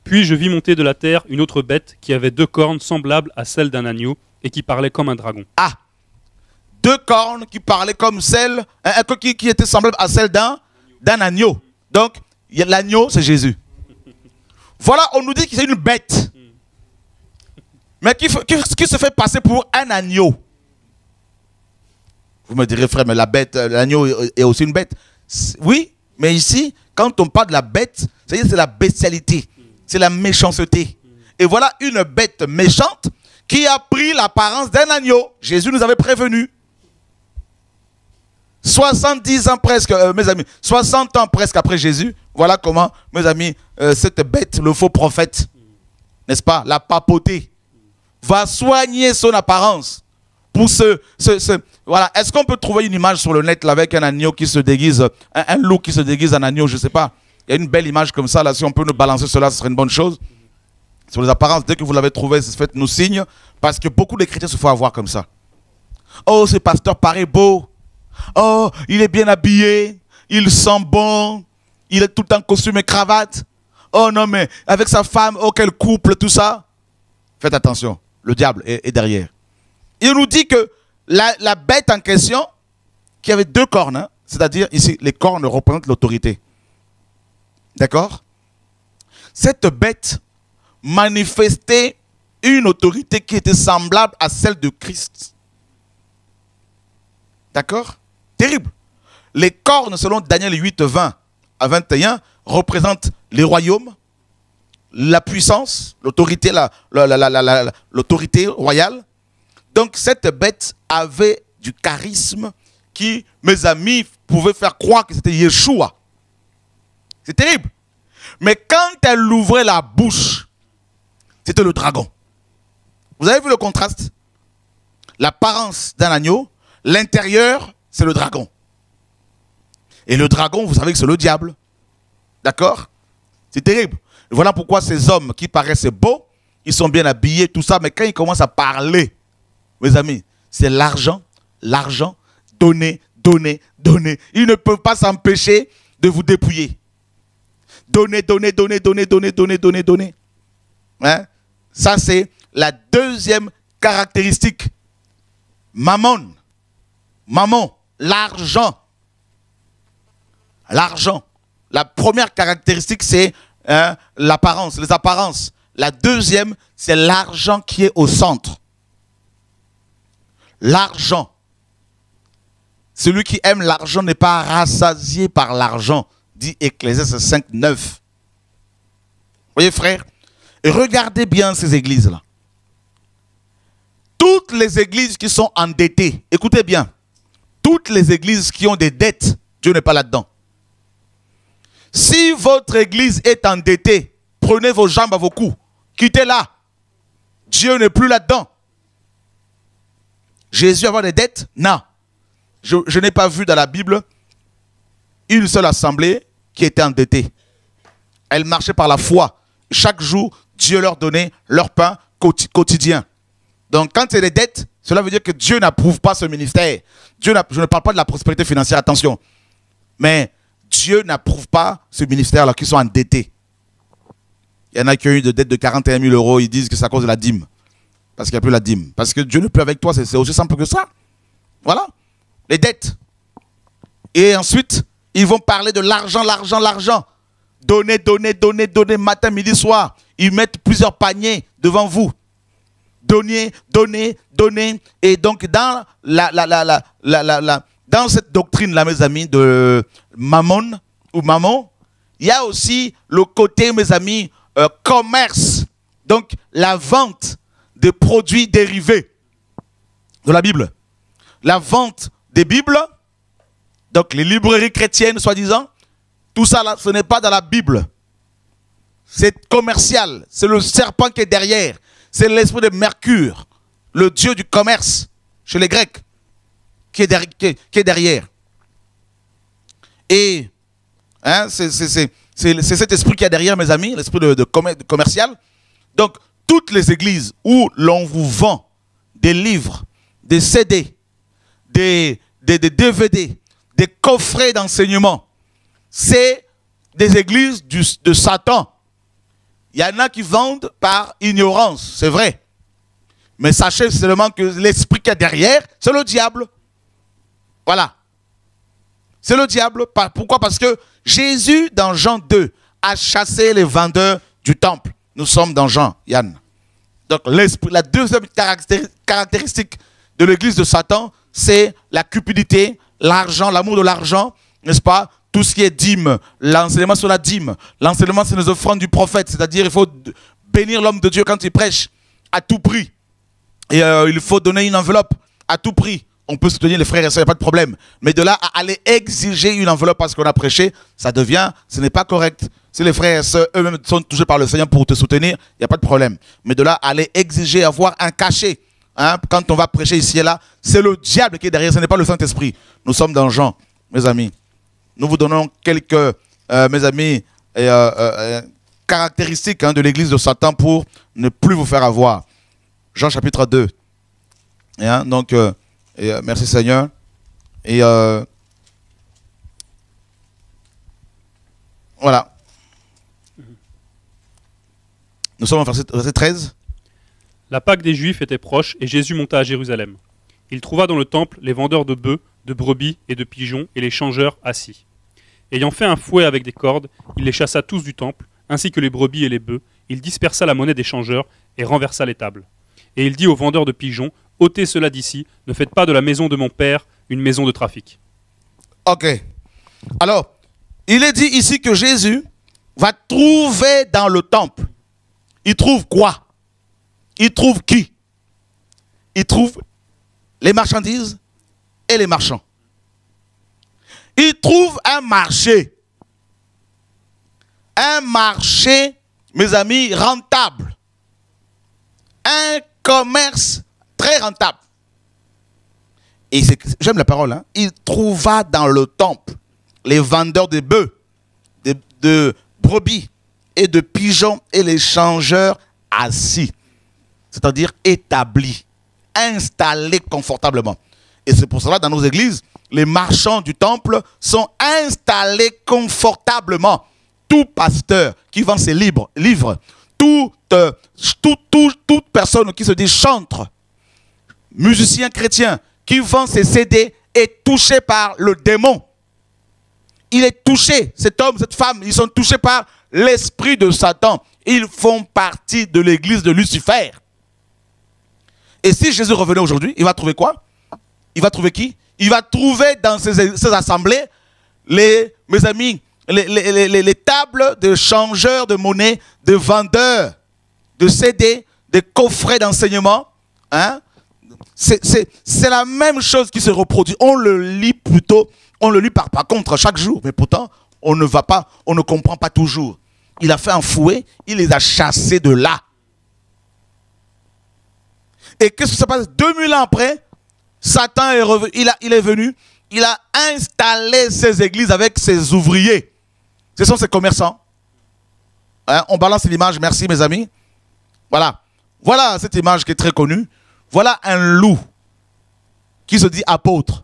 Puis je vis monter de la terre une autre bête qui avait 2 cornes semblables à celles d'un agneau et qui parlait comme un dragon.
Ah! 2 cornes qui parlaient comme celles, qui étaient semblables à celles d'un agneau. Donc, l'agneau, c'est Jésus. Voilà, on nous dit que c'est une bête. Mais qui se fait passer pour un agneau. Vous me direz, frère, mais l'agneau est aussi une bête. Oui, mais ici, quand on parle de la bête, c'est la bestialité, c'est la méchanceté. Et voilà une bête méchante qui a pris l'apparence d'un agneau. Jésus nous avait prévenu. 70 ans presque, mes amis, 60 ans presque après Jésus, voilà comment, mes amis, cette bête, le faux prophète, n'est-ce pas, la papauté, va soigner son apparence. Pour voilà. Est-ce qu'on peut trouver une image sur le net là, avec un agneau qui se déguise, un loup qui se déguise en agneau, je ne sais pas. Il y a une belle image comme ça, là, si on peut nous balancer cela, ce serait une bonne chose. Sur les apparences, dès que vous l'avez trouvé, faites-nous signe, parce que beaucoup de chrétiens se font avoir comme ça. Oh, ce pasteur paraît beau. Oh, il est bien habillé, il sent bon, il est tout le temps costume et cravate. Oh non, mais avec sa femme, oh quel couple, tout ça. Faites attention, le diable est derrière. Il nous dit que la bête en question, qui avait 2 cornes, hein, c'est-à-dire ici, les cornes représentent l'autorité. D'accord? Cette bête manifestait une autorité qui était semblable à celle de Christ. D'accord? Terrible. Les cornes, selon Daniel 8, 20 à 21, représentent les royaumes, la puissance, l'autorité l'autorité royale. Donc cette bête avait du charisme qui, mes amis, pouvait faire croire que c'était Yeshua. C'est terrible. Mais quand elle ouvrait la bouche, c'était le dragon. Vous avez vu le contraste? L'apparence d'un agneau, l'intérieur, c'est le dragon. Et le dragon, vous savez que c'est le diable. D'accord? C'est terrible. Voilà pourquoi ces hommes qui paraissent beaux, ils sont bien habillés, tout ça, mais quand ils commencent à parler, mes amis, c'est l'argent, l'argent, donner, donner, donner. Ils ne peuvent pas s'empêcher de vous dépouiller. Donner, donner, donner, donner, donner, donner, donner, donner. Hein? Ça, c'est la deuxième caractéristique. Mammon. Mammon. L'argent. L'argent. La première caractéristique, c'est l'apparence, les apparences. La deuxième, c'est l'argent qui est au centre. L'argent. Celui qui aime l'argent n'est pas rassasié par l'argent, dit Ecclésiaste 5, 9. Vous voyez, frère? Et regardez bien ces églises-là. Toutes les églises qui sont endettées, écoutez bien, toutes les églises qui ont des dettes, Dieu n'est pas là-dedans. Si votre église est endettée, prenez vos jambes à vos coups, quittez-la. Dieu n'est plus là-dedans. Jésus avoir des dettes? Non. Je n'ai pas vu dans la Bible une seule assemblée qui était endettée. Elle marchait par la foi. Chaque jour, Dieu leur donnait leur pain quotidien. Donc, quand c'est des dettes, cela veut dire que Dieu n'approuve pas ce ministère. Je ne parle pas de la prospérité financière, attention. Mais Dieu n'approuve pas ce ministère-là qui sont endettés. Il y en a qui ont eu des dettes de 41 000 euros. Ils disent que c'est à cause de la dîme. Parce qu'il n'y a plus la dîme. Parce que Dieu n'est plus avec toi. C'est aussi simple que ça. Voilà. Les dettes. Et ensuite, ils vont parler de l'argent, l'argent, l'argent. Donnez, donnez, donnez, donnez, matin, midi, soir. Ils mettent plusieurs paniers devant vous. Donnez, donnez, donnez. Et donc, dans dans cette doctrine-là, mes amis, de Mammon, ou Mammon, il y a aussi le côté, mes amis, commerce. Donc, la vente des produits dérivés de la Bible. La vente des Bibles, donc les librairies chrétiennes, soi-disant, tout ça, là, ce n'est pas dans la Bible. C'est commercial. C'est le serpent qui est derrière. C'est l'esprit de Mercure, le dieu du commerce, chez les Grecs, qui est derrière. Et hein, c'est cet esprit qui est derrière, mes amis, l'esprit de commercial. Donc, toutes les églises où l'on vous vend des livres, des CD, des DVD, des coffrets d'enseignement, c'est des églises de Satan. Il y en a qui vendent par ignorance, c'est vrai. Mais sachez seulement que l'esprit qui est derrière, c'est le diable. Voilà. C'est le diable. Pourquoi? Parce que Jésus, dans Jean 2, a chassé les vendeurs du temple. Nous sommes dans Jean, Yann. Donc, la deuxième caractéristique de l'église de Satan, c'est la cupidité, l'argent, l'amour de l'argent, n'est-ce pas? Tout ce qui est dîme, l'enseignement sur la dîme, l'enseignement sur les offrandes du prophète, c'est-à-dire il faut bénir l'homme de Dieu quand il prêche à tout prix. Et il faut donner une enveloppe à tout prix. On peut soutenir les frères et sœurs, il n'y a pas de problème. Mais de là à aller exiger une enveloppe parce qu'on a prêché, ça devient, ce n'est pas correct. Si les frères et sœurs eux-mêmes sont touchés par le Seigneur pour te soutenir, il n'y a pas de problème. Mais de là à aller exiger, avoir un cachet, hein, quand on va prêcher ici et là, c'est le diable qui est derrière, ce n'est pas le Saint-Esprit. Nous sommes dans Jean, mes amis. Nous vous donnons quelques, mes amis, caractéristiques hein, de l'église de Satan pour ne plus vous faire avoir. Jean chapitre 2. Et, hein, donc, merci Seigneur. Et voilà. Nous sommes au verset 13.
La Pâque des Juifs était proche et Jésus monta à Jérusalem. Il trouva dans le temple les vendeurs de bœufs, de brebis et de pigeons et les changeurs assis. Ayant fait un fouet avec des cordes, il les chassa tous du temple, ainsi que les brebis et les bœufs. Il dispersa la monnaie des changeurs et renversa les tables. Et il dit aux vendeurs de pigeons, « ôtez cela d'ici, ne faites pas de la maison de mon père une maison de trafic. »
Ok. Alors, il est dit ici que Jésus va trouver dans le temple. Il trouve quoi? Il trouve qui? il trouve les marchandises et les marchands. Il trouve un marché. Un marché, mes amis, rentable. Un commerce très rentable. Et j'aime la parole, hein. Il trouva dans le temple les vendeurs de bœufs, de brebis et de pigeons et les changeurs assis. C'est-à-dire établis, installés confortablement. Et c'est pour cela, dans nos églises, les marchands du temple sont installés confortablement. Tout pasteur qui vend ses livres, toute personne qui se dit chantre, musicien chrétien, qui vend ses CD est touché par le démon. Il est touché, cet homme, cette femme, ils sont touchés par l'esprit de Satan. Ils font partie de l'église de Lucifer. Et si Jésus revenait aujourd'hui, il va trouver quoi? Il va trouver qui? Il va trouver dans ces assemblées, mes amis, les tables de changeurs de monnaie, de vendeurs, de CD, de coffrets d'enseignement. Hein? C'est la même chose qui se reproduit. On le lit plutôt, on le lit par contre chaque jour, mais pourtant, on ne va pas, on ne comprend pas toujours. Il a fait un fouet, il les a chassés de là. Et qu'est-ce qui se passe 2000 ans après? Satan est revenu, il est venu, il a installé ses églises avec ses ouvriers. Ce sont ses commerçants. Hein? On balance l'image, merci mes amis. Voilà. Voilà cette image qui est très connue. Voilà un loup qui se dit apôtre,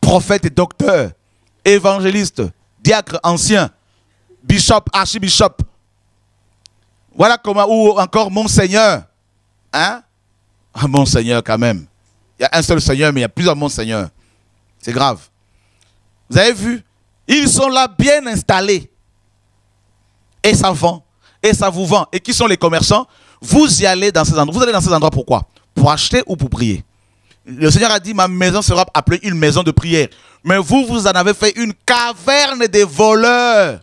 prophète et docteur, évangéliste, diacre ancien, bishop, archibishop. Voilà comment, ou encore Monseigneur. Hein? Ah, Monseigneur quand même. Il y a un seul Seigneur, mais il y a plusieurs Monseigneurs. C'est grave. Vous avez vu? Ils sont là bien installés. Et ça vend. Et ça vous vend. Et qui sont les commerçants? Vous y allez dans ces endroits. Vous allez dans ces endroits pourquoi? Pour acheter ou pour prier? Le Seigneur a dit, ma maison sera appelée une maison de prière. Mais vous, vous en avez fait une caverne des voleurs.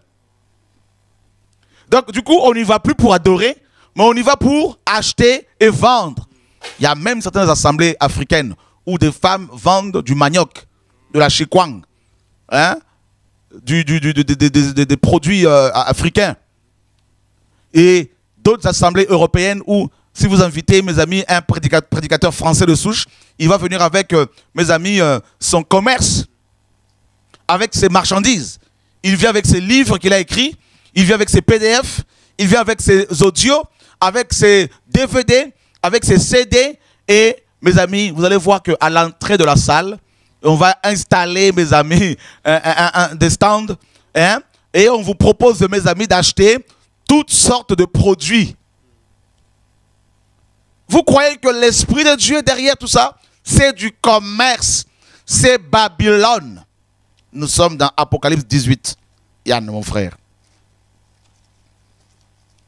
Donc, du coup, on n'y va plus pour adorer, mais on y va pour acheter et vendre. Il y a même certaines assemblées africaines où des femmes vendent du manioc, de la chikwang, hein, des produits africains. Et d'autres assemblées européennes où, si vous invitez, mes amis, un prédicateur français de souche, il va venir avec, mes amis, son commerce, avec ses marchandises. Il vient avec ses livres qu'il a écrits, il vient avec ses PDF, il vient avec ses audios, avec ses DVD, avec ses CD. Et, mes amis, vous allez voir qu'à l'entrée de la salle, on va installer, mes amis, des stands. Hein, et on vous propose, mes amis, d'acheter toutes sortes de produits. Vous croyez que l'Esprit de Dieu derrière tout ça, c'est du commerce, c'est Babylone. Nous sommes dans Apocalypse 18. Yann, mon frère.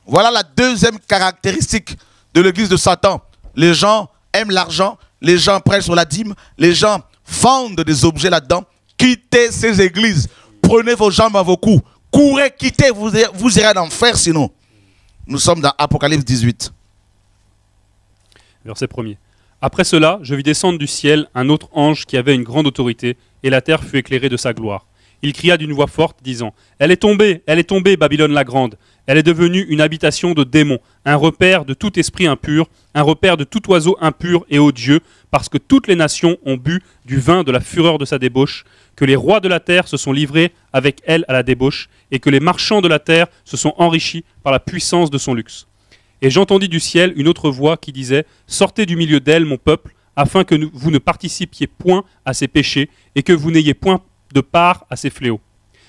Voilà la deuxième caractéristique de l'église de Satan. Les gens aiment l'argent, les gens prêchent sur la dîme, les gens vendent des objets là-dedans. Quittez ces églises, prenez vos jambes à vos coups, courez, quittez, vous irez en enfer sinon. Nous sommes dans Apocalypse 18.
Verset 1er. Après cela, je vis descendre du ciel un autre ange qui avait une grande autorité, et la terre fut éclairée de sa gloire. Il cria d'une voix forte, disant « Elle est tombée, Babylone la grande. Elle est devenue une habitation de démons, un repère de tout esprit impur, un repère de tout oiseau impur et odieux, parce que toutes les nations ont bu du vin de la fureur de sa débauche, que les rois de la terre se sont livrés avec elle à la débauche, et que les marchands de la terre se sont enrichis par la puissance de son luxe. Et j'entendis du ciel une autre voix qui disait « Sortez du milieu d'elle, mon peuple, afin que vous ne participiez point à ses péchés, et que vous n'ayez point de part à ses fléaux.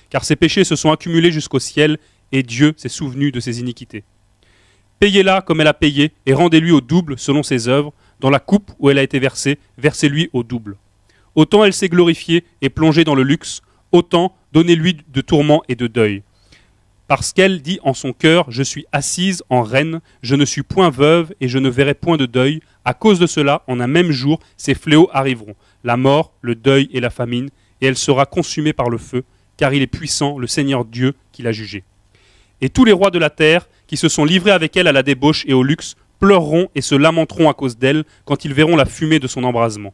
Car ses péchés se sont accumulés jusqu'au ciel, et Dieu s'est souvenu de ses iniquités. Payez-la comme elle a payé, et rendez-lui au double selon ses œuvres. Dans la coupe où elle a été versée, versez-lui au double. Autant elle s'est glorifiée et plongée dans le luxe, autant donnez-lui de tourments et de deuil. Parce qu'elle dit en son cœur, je suis assise en reine, je ne suis point veuve et je ne verrai point de deuil. À cause de cela, en un même jour, ces fléaux arriveront, la mort, le deuil et la famine, et elle sera consumée par le feu, car il est puissant, le Seigneur Dieu, qui l'a jugée. Et tous les rois de la terre, qui se sont livrés avec elle à la débauche et au luxe, pleureront et se lamenteront à cause d'elle quand ils verront la fumée de son embrasement.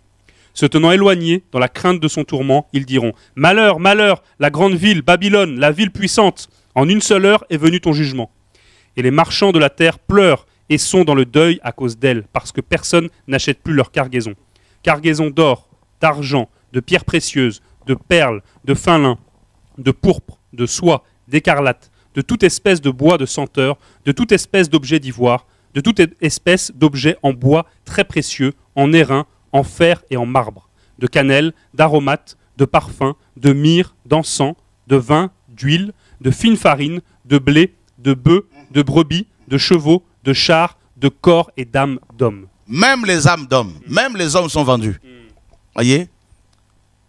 Se tenant éloignés, dans la crainte de son tourment, ils diront « Malheur, malheur, la grande ville, Babylone, la ville puissante, en une seule heure est venu ton jugement. » Et les marchands de la terre pleurent et sont dans le deuil à cause d'elle, parce que personne n'achète plus leur cargaison. Cargaison d'or, d'argent, de pierres précieuses, de perles, de fin lin, de pourpre, de soie, d'écarlate, de toute espèce de bois de senteur, de toute espèce d'objet d'ivoire, de toute espèce d'objet en bois très précieux, en airain, en fer et en marbre, de cannelle, d'aromates, de parfums, de myrrhe, d'encens, de vin, d'huile, de fine farine, de blé, de bœufs, de brebis, de chevaux, de chars, de corps et d'âmes d'hommes.
Même les âmes d'hommes, même les hommes sont vendus. Voyez?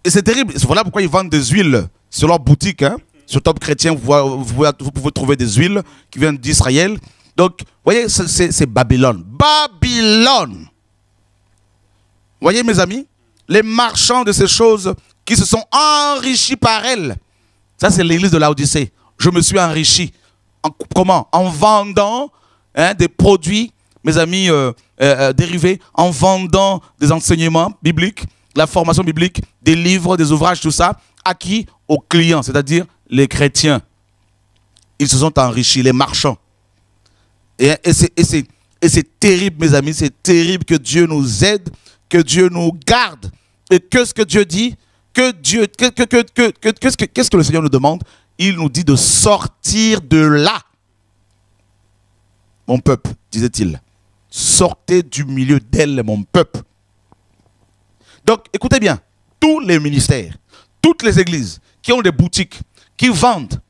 Et c'est terrible. Voilà pourquoi ils vendent des huiles sur leur boutique. Hein? Sur Top Chrétien, vous pouvez trouver des huiles qui viennent d'Israël. Donc, vous voyez, c'est Babylone. Babylone! Voyez, mes amis, les marchands de ces choses qui se sont enrichis par elles. Ça, c'est l'église de Laodicée. Je me suis enrichi. Comment? En vendant des produits, mes amis, dérivés, en vendant des enseignements bibliques, la formation biblique, des livres, des ouvrages, tout ça, à qui? Aux clients, c'est-à-dire les chrétiens. Ils se sont enrichis, les marchands. Et c'est terrible, mes amis, c'est terrible que Dieu nous aide, que Dieu nous garde. Et qu'est-ce que Dieu dit? Qu'est-ce que le Seigneur nous demande? Il nous dit de sortir de là. Mon peuple, disait-il. Sortez du milieu d'elle, mon peuple. Donc, écoutez bien, tous les ministères, toutes les églises qui ont des boutiques, qui vendent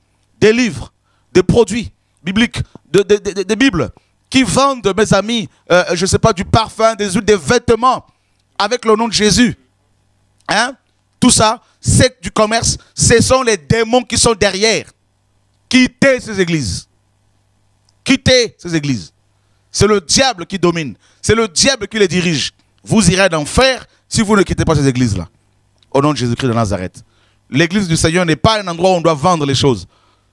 des livres, des produits bibliques, des Bibles, qui vendent, mes amis, je ne sais pas, du parfum, des huiles, des vêtements, avec le nom de Jésus. Hein? Tout ça, c'est du commerce. Ce sont les démons qui sont derrière. Quittez ces églises. Quittez ces églises. C'est le diable qui domine. C'est le diable qui les dirige. Vous irez en enfer si vous ne quittez pas ces églises-là. Au nom de Jésus-Christ de Nazareth. L'église du Seigneur n'est pas un endroit où on doit vendre les choses.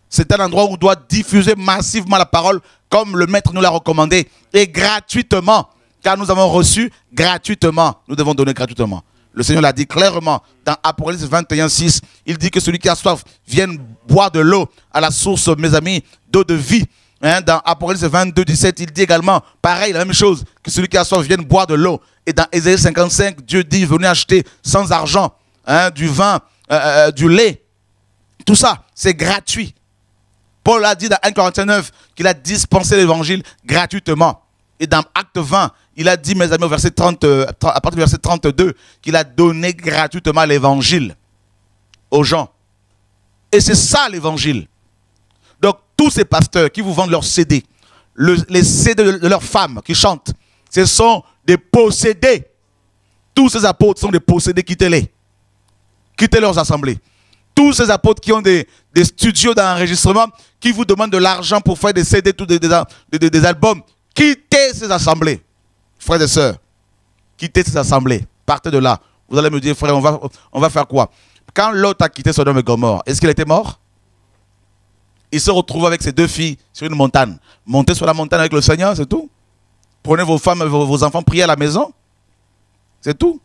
C'est un endroit où on doit diffuser massivement la parole comme le Maître nous l'a recommandé. Et gratuitement. Car nous avons reçu gratuitement. Nous devons donner gratuitement. Le Seigneur l'a dit clairement dans Apocalypse 21, 6. Il dit que celui qui a soif vienne boire de l'eau à la source, mes amis, d'eau de vie. Hein, dans Apocalypse 22, 17, il dit également, pareil, la même chose, que celui qui a soif vienne boire de l'eau. Et dans Ésaïe 55, Dieu dit, venez acheter sans argent, hein, du vin, du lait. Tout ça, c'est gratuit. Paul a dit dans 1 Corinthiens 9 qu'il a dispensé l'évangile gratuitement. Et dans Acte 20, il a dit, mes amis, au verset 30, à partir du verset 32, qu'il a donné gratuitement l'évangile aux gens. Et c'est ça l'évangile. Donc, tous ces pasteurs qui vous vendent leurs CD, les CD de leurs femmes qui chantent, ce sont des possédés. Tous ces apôtres sont des possédés, quittez-les. Quittez leurs assemblées. Tous ces apôtres qui ont des studios d'enregistrement, qui vous demandent de l'argent pour faire des CD, des albums, quittez ces assemblées. Frères et sœurs, quittez ces assemblées. Partez de là. Vous allez me dire, frère, on va faire quoi? Quand Lot a quitté Sodome et Gomorrhe, est-ce qu'il était mort? Il se retrouve avec ses deux filles sur une montagne. Montez sur la montagne avec le Seigneur, c'est tout. Prenez vos femmes et vos enfants, priez à la maison. C'est tout.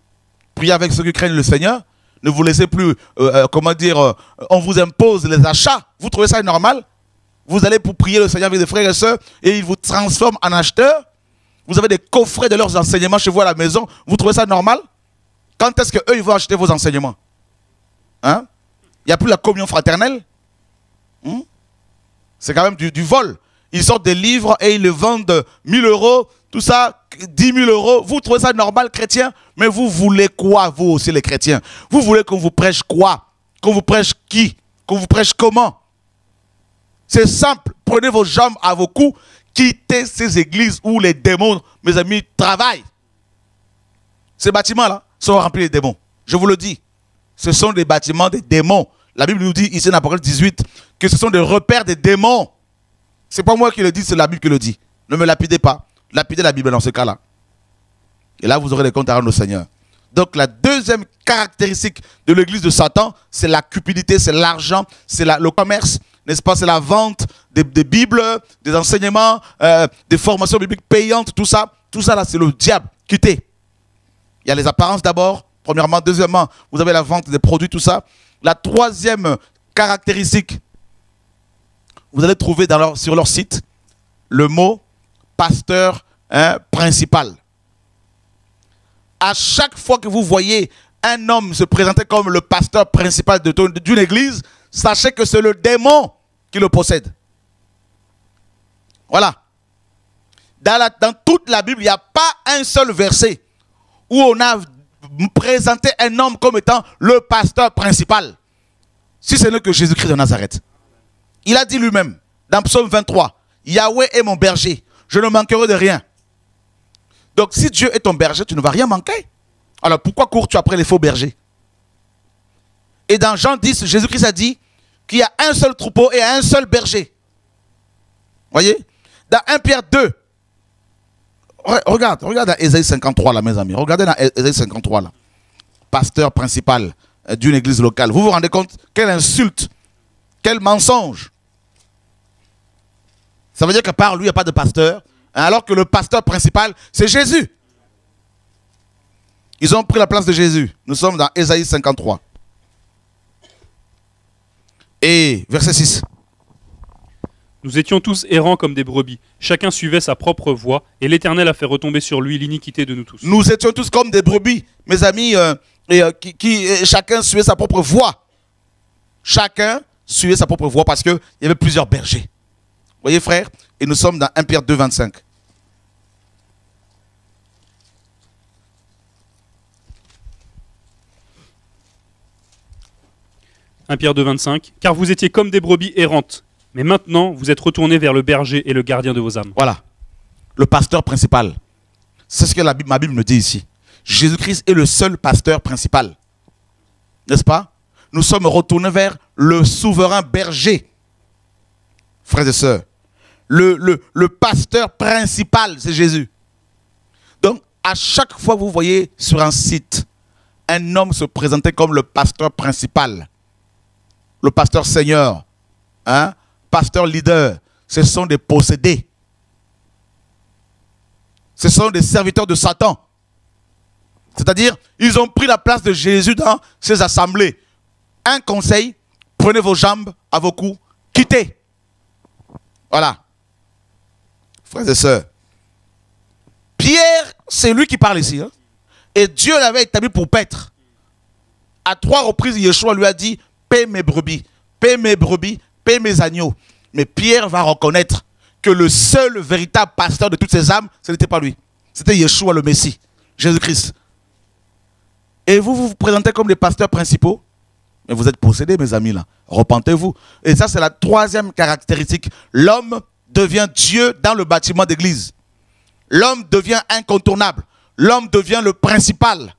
Priez avec ceux qui craignent le Seigneur. Ne vous laissez plus, comment dire, on vous impose les achats. Vous trouvez ça normal? Vous allez pour prier le Seigneur avec des frères et sœurs et il vous transforme en acheteur. Vous avez des coffrets de leurs enseignements chez vous à la maison. Vous trouvez ça normal? Quand est-ce qu'eux, ils vont acheter vos enseignements? Hein? Il n'y a plus la communion fraternelle? C'est quand même du vol. Ils sortent des livres et ils le vendent 1000 €, tout ça, 10 000 €. Vous trouvez ça normal, chrétien? Mais vous voulez quoi, vous aussi, les chrétiens? Vous voulez qu'on vous prêche quoi? Qu'on vous prêche qui? Qu'on vous prêche comment? C'est simple. Prenez vos jambes à vos coups. Quittez ces églises où les démons, mes amis, travaillent. Ces bâtiments-là sont remplis de démons. Je vous le dis. Ce sont des bâtiments des démons. La Bible nous dit ici dans Apocalypse 18 que ce sont des repères des démons. Ce n'est pas moi qui le dis, c'est la Bible qui le dit. Ne me lapidez pas. Lapidez la Bible dans ce cas-là. Et là, vous aurez les comptes à rendre au Seigneur. Donc, la deuxième caractéristique de l'église de Satan, c'est la cupidité, c'est l'argent, c'est le commerce, n'est-ce pas? C'est la vente des bibles, des enseignements, des formations bibliques payantes, tout ça là, c'est le diable. Quittez. Il y a les apparences d'abord, premièrement. Deuxièmement, vous avez la vente des produits, tout ça. La troisième caractéristique, vous allez trouver sur leur site le mot pasteur principal. À chaque fois que vous voyez un homme se présenter comme le pasteur principal d'une église, sachez que c'est le démon qui le possède. Voilà. Dans toute la Bible, il n'y a pas un seul verset où on a présenté un homme comme étant le pasteur principal. Si ce n'est que Jésus-Christ de Nazareth. Il a dit lui-même, dans Psaume 23, Yahweh est mon berger, je ne manquerai de rien. Donc si Dieu est ton berger, tu ne vas rien manquer. Alors pourquoi cours-tu après les faux bergers? Et dans Jean 10, Jésus-Christ a dit qu'il y a un seul troupeau et un seul berger. Voyez? Dans 1 Pierre 2, regarde dans Ésaïe 53 là, mes amis. Regardez dans Ésaïe 53 là. Pasteur principal d'une église locale. Vous vous rendez compte? Quelle insulte, quel mensonge. Ça veut dire que par lui, il n'y a pas de pasteur, alors que le pasteur principal, c'est Jésus. Ils ont pris la place de Jésus. Nous sommes dans Ésaïe 53. Et verset 6.
Nous étions tous errants comme des brebis. Chacun suivait sa propre voie, et l'Éternel a fait retomber sur lui l'iniquité de nous tous.
Nous étions tous comme des brebis, mes amis, chacun suivait sa propre voie. Chacun suivait sa propre voie parce qu'il y avait plusieurs bergers. Vous voyez, frère? Et nous sommes dans 1 Pierre 2, 25. « 1 Pierre 2, 25. Car vous étiez comme des brebis errantes. Mais maintenant, vous êtes retournés vers le berger et le gardien de vos âmes. » Voilà. Le pasteur principal. C'est ce que ma Bible me dit ici. Jésus-Christ est le seul pasteur principal. N'est-ce pas? Nous sommes retournés vers le souverain berger. Frères et sœurs. Le pasteur principal, c'est Jésus. Donc, à chaque fois que vous voyez sur un site un homme se présenter comme le pasteur principal, le pasteur seigneur, pasteur leader, ce sont des possédés. Ce sont des serviteurs de Satan. C'est-à-dire, ils ont pris la place de Jésus dans ces assemblées. Un conseil, prenez vos jambes à vos coups, quittez. Voilà. Frères et sœurs, Pierre, c'est lui qui parle ici. Et Dieu l'avait établi pour paître. À 3 reprises, Yeshua lui a dit, paie mes brebis, paie mes agneaux. Mais Pierre va reconnaître que le seul véritable pasteur de toutes ces âmes, ce n'était pas lui. C'était Yeshua le Messie, Jésus-Christ. Et vous vous présentez comme les pasteurs principaux. Mais vous êtes possédés, mes amis, là. Repentez-vous. Et ça, c'est la troisième caractéristique. L'homme devient Dieu dans le bâtiment d'église. L'homme devient incontournable. L'homme devient le principal,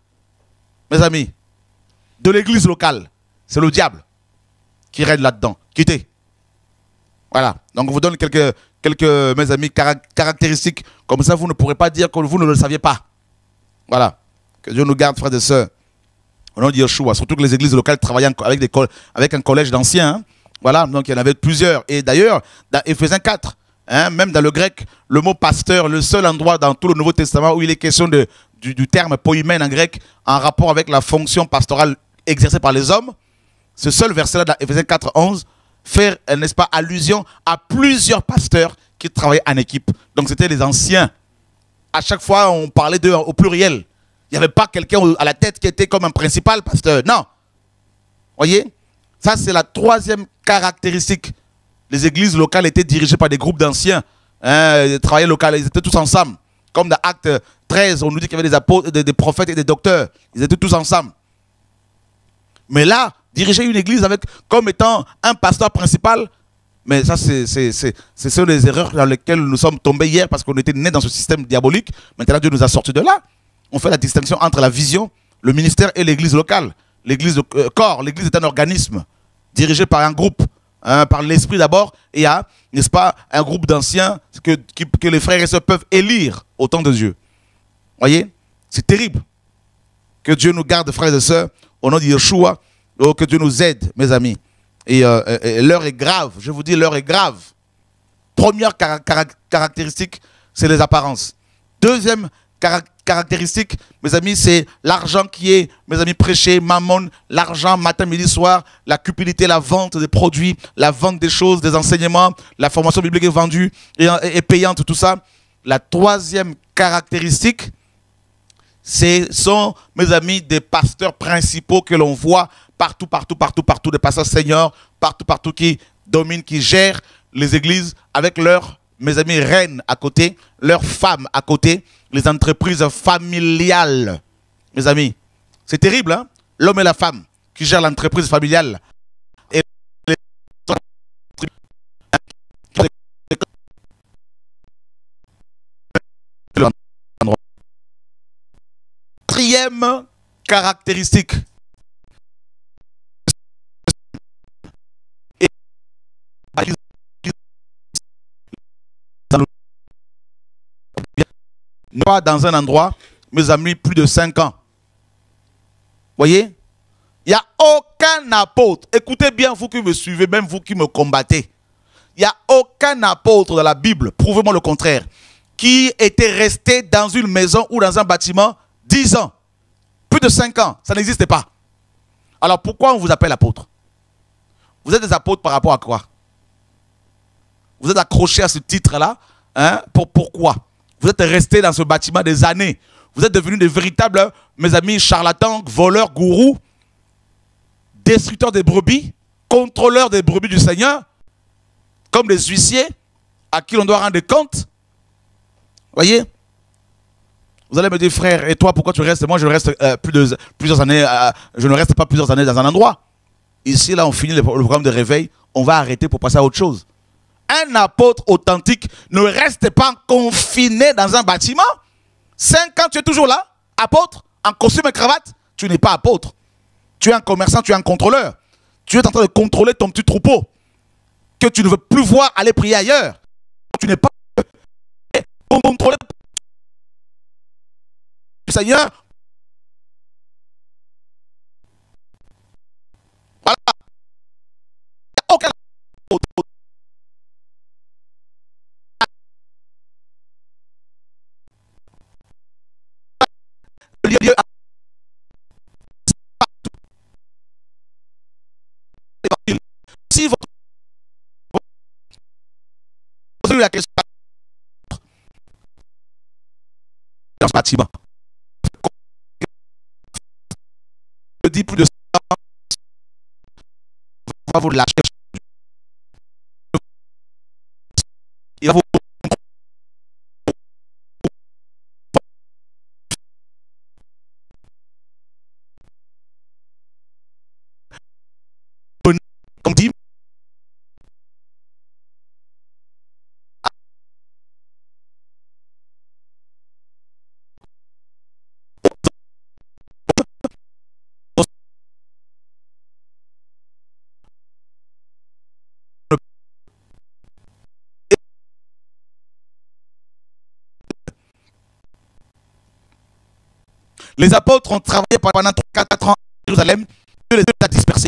mes amis, de l'église locale. C'est le diable qui règne là-dedans. Quittez. Voilà. Donc, on vous donne quelques mes amis, caractéristiques. Comme ça, vous ne pourrez pas dire que vous ne le saviez pas. Voilà. Que Dieu nous garde, frères et sœurs. Au nom de Yeshua. Surtout que les églises locales travaillaient avec un collège d'anciens. Voilà. Donc, il y en avait plusieurs. Et d'ailleurs, dans Éphésiens 4, même dans le grec, le mot pasteur, le seul endroit dans tout le Nouveau Testament où il est question du terme poïmen en grec, en rapport avec la fonction pastorale exercée par les hommes, ce seul verset-là dans Éphésiens 4, 11, fait, n'est-ce pas, allusion à plusieurs pasteurs qui travaillaient en équipe. Donc c'était les anciens. À chaque fois, on parlait d'eux au pluriel. Il n'y avait pas quelqu'un à la tête qui était comme un principal pasteur. Non. Voyez? Ça, c'est la troisième caractéristique. Les églises locales étaient dirigées par des groupes d'anciens. Ils travaillaient local, ils étaient tous ensemble. Comme dans Acte 13, on nous dit qu'il y avait des apôtres, des prophètes et des docteurs. Ils étaient tous ensemble. Mais là, diriger une église comme étant un pasteur principal, mais ça, ce sont les erreurs dans lesquelles nous sommes tombés hier parce qu'on était nés dans ce système diabolique. Maintenant, Dieu nous a sortis de là. On fait la distinction entre la vision, le ministère et l'église locale. L'église corps, l'église est un organisme dirigé par un groupe, par l'esprit d'abord, et il y a, n'est-ce pas, un groupe d'anciens que les frères et sœurs peuvent élire au temps de Dieu. Voyez, c'est terrible. Que Dieu nous garde, frères et sœurs, au nom de Yeshua. Oh, que Dieu nous aide, mes amis. Et l'heure est grave. Je vous dis, l'heure est grave. Première caractéristique, c'est les apparences. Deuxième caractéristique, mes amis, c'est l'argent qui est, mes amis, prêché, mammon, l'argent matin, midi, soir, la cupidité, la vente des produits, la vente des choses, des enseignements, la formation biblique est vendue et payante, tout ça. La troisième caractéristique, ce sont, mes amis, des pasteurs principaux que l'on voit partout, des pasteurs seniors, partout qui dominent, qui gèrent les églises avec leurs, mes amis, reines à côté, leurs femmes à côté, les entreprises familiales. Mes amis, c'est terrible, hein? L'homme et la femme qui gèrent l'entreprise familiale. Et quatrième caractéristique. Pas dans un endroit, mes amis, plus de 5 ans. Voyez? Il n'y a aucun apôtre. Écoutez bien, vous qui me suivez, même vous qui me combattez. Il n'y a aucun apôtre dans la Bible, prouvez-moi le contraire, qui était resté dans une maison ou dans un bâtiment 10 ans. Plus de 5 ans. Ça n'existait pas. Alors pourquoi on vous appelle apôtre? Vous êtes des apôtres par rapport à quoi? Vous êtes accrochés à ce titre-là, hein? Pourquoi? Vous êtes restés dans ce bâtiment des années. Vous êtes devenus des véritables, mes amis, charlatans, voleurs, gourous, destructeurs des brebis, contrôleurs des brebis du Seigneur, comme des huissiers à qui l'on doit rendre compte. Voyez? Vous allez me dire, frère, et toi, pourquoi tu restes? Moi, je reste plusieurs années, je ne reste pas plusieurs années dans un endroit. Ici, là, on finit le programme de réveil, on va arrêter pour passer à autre chose. Un apôtre authentique ne reste pas confiné dans un bâtiment. 5 ans, tu es toujours là, apôtre, en costume et cravate. Tu n'es pas apôtre. Tu es un commerçant, tu es un contrôleur. Tu es en train de contrôler ton petit troupeau que tu ne veux plus voir aller prier ailleurs. Tu n'es pas contrôlé du Seigneur. Voilà. Il n'y a aucun apôtre. Si votre posez la question dans ce bâtiment, je dis plus de 100 ans, on va vous lâcher. Il va vous comme dit, les apôtres ont travaillé pendant 4 ans à Jérusalem, Dieu les a dispersés.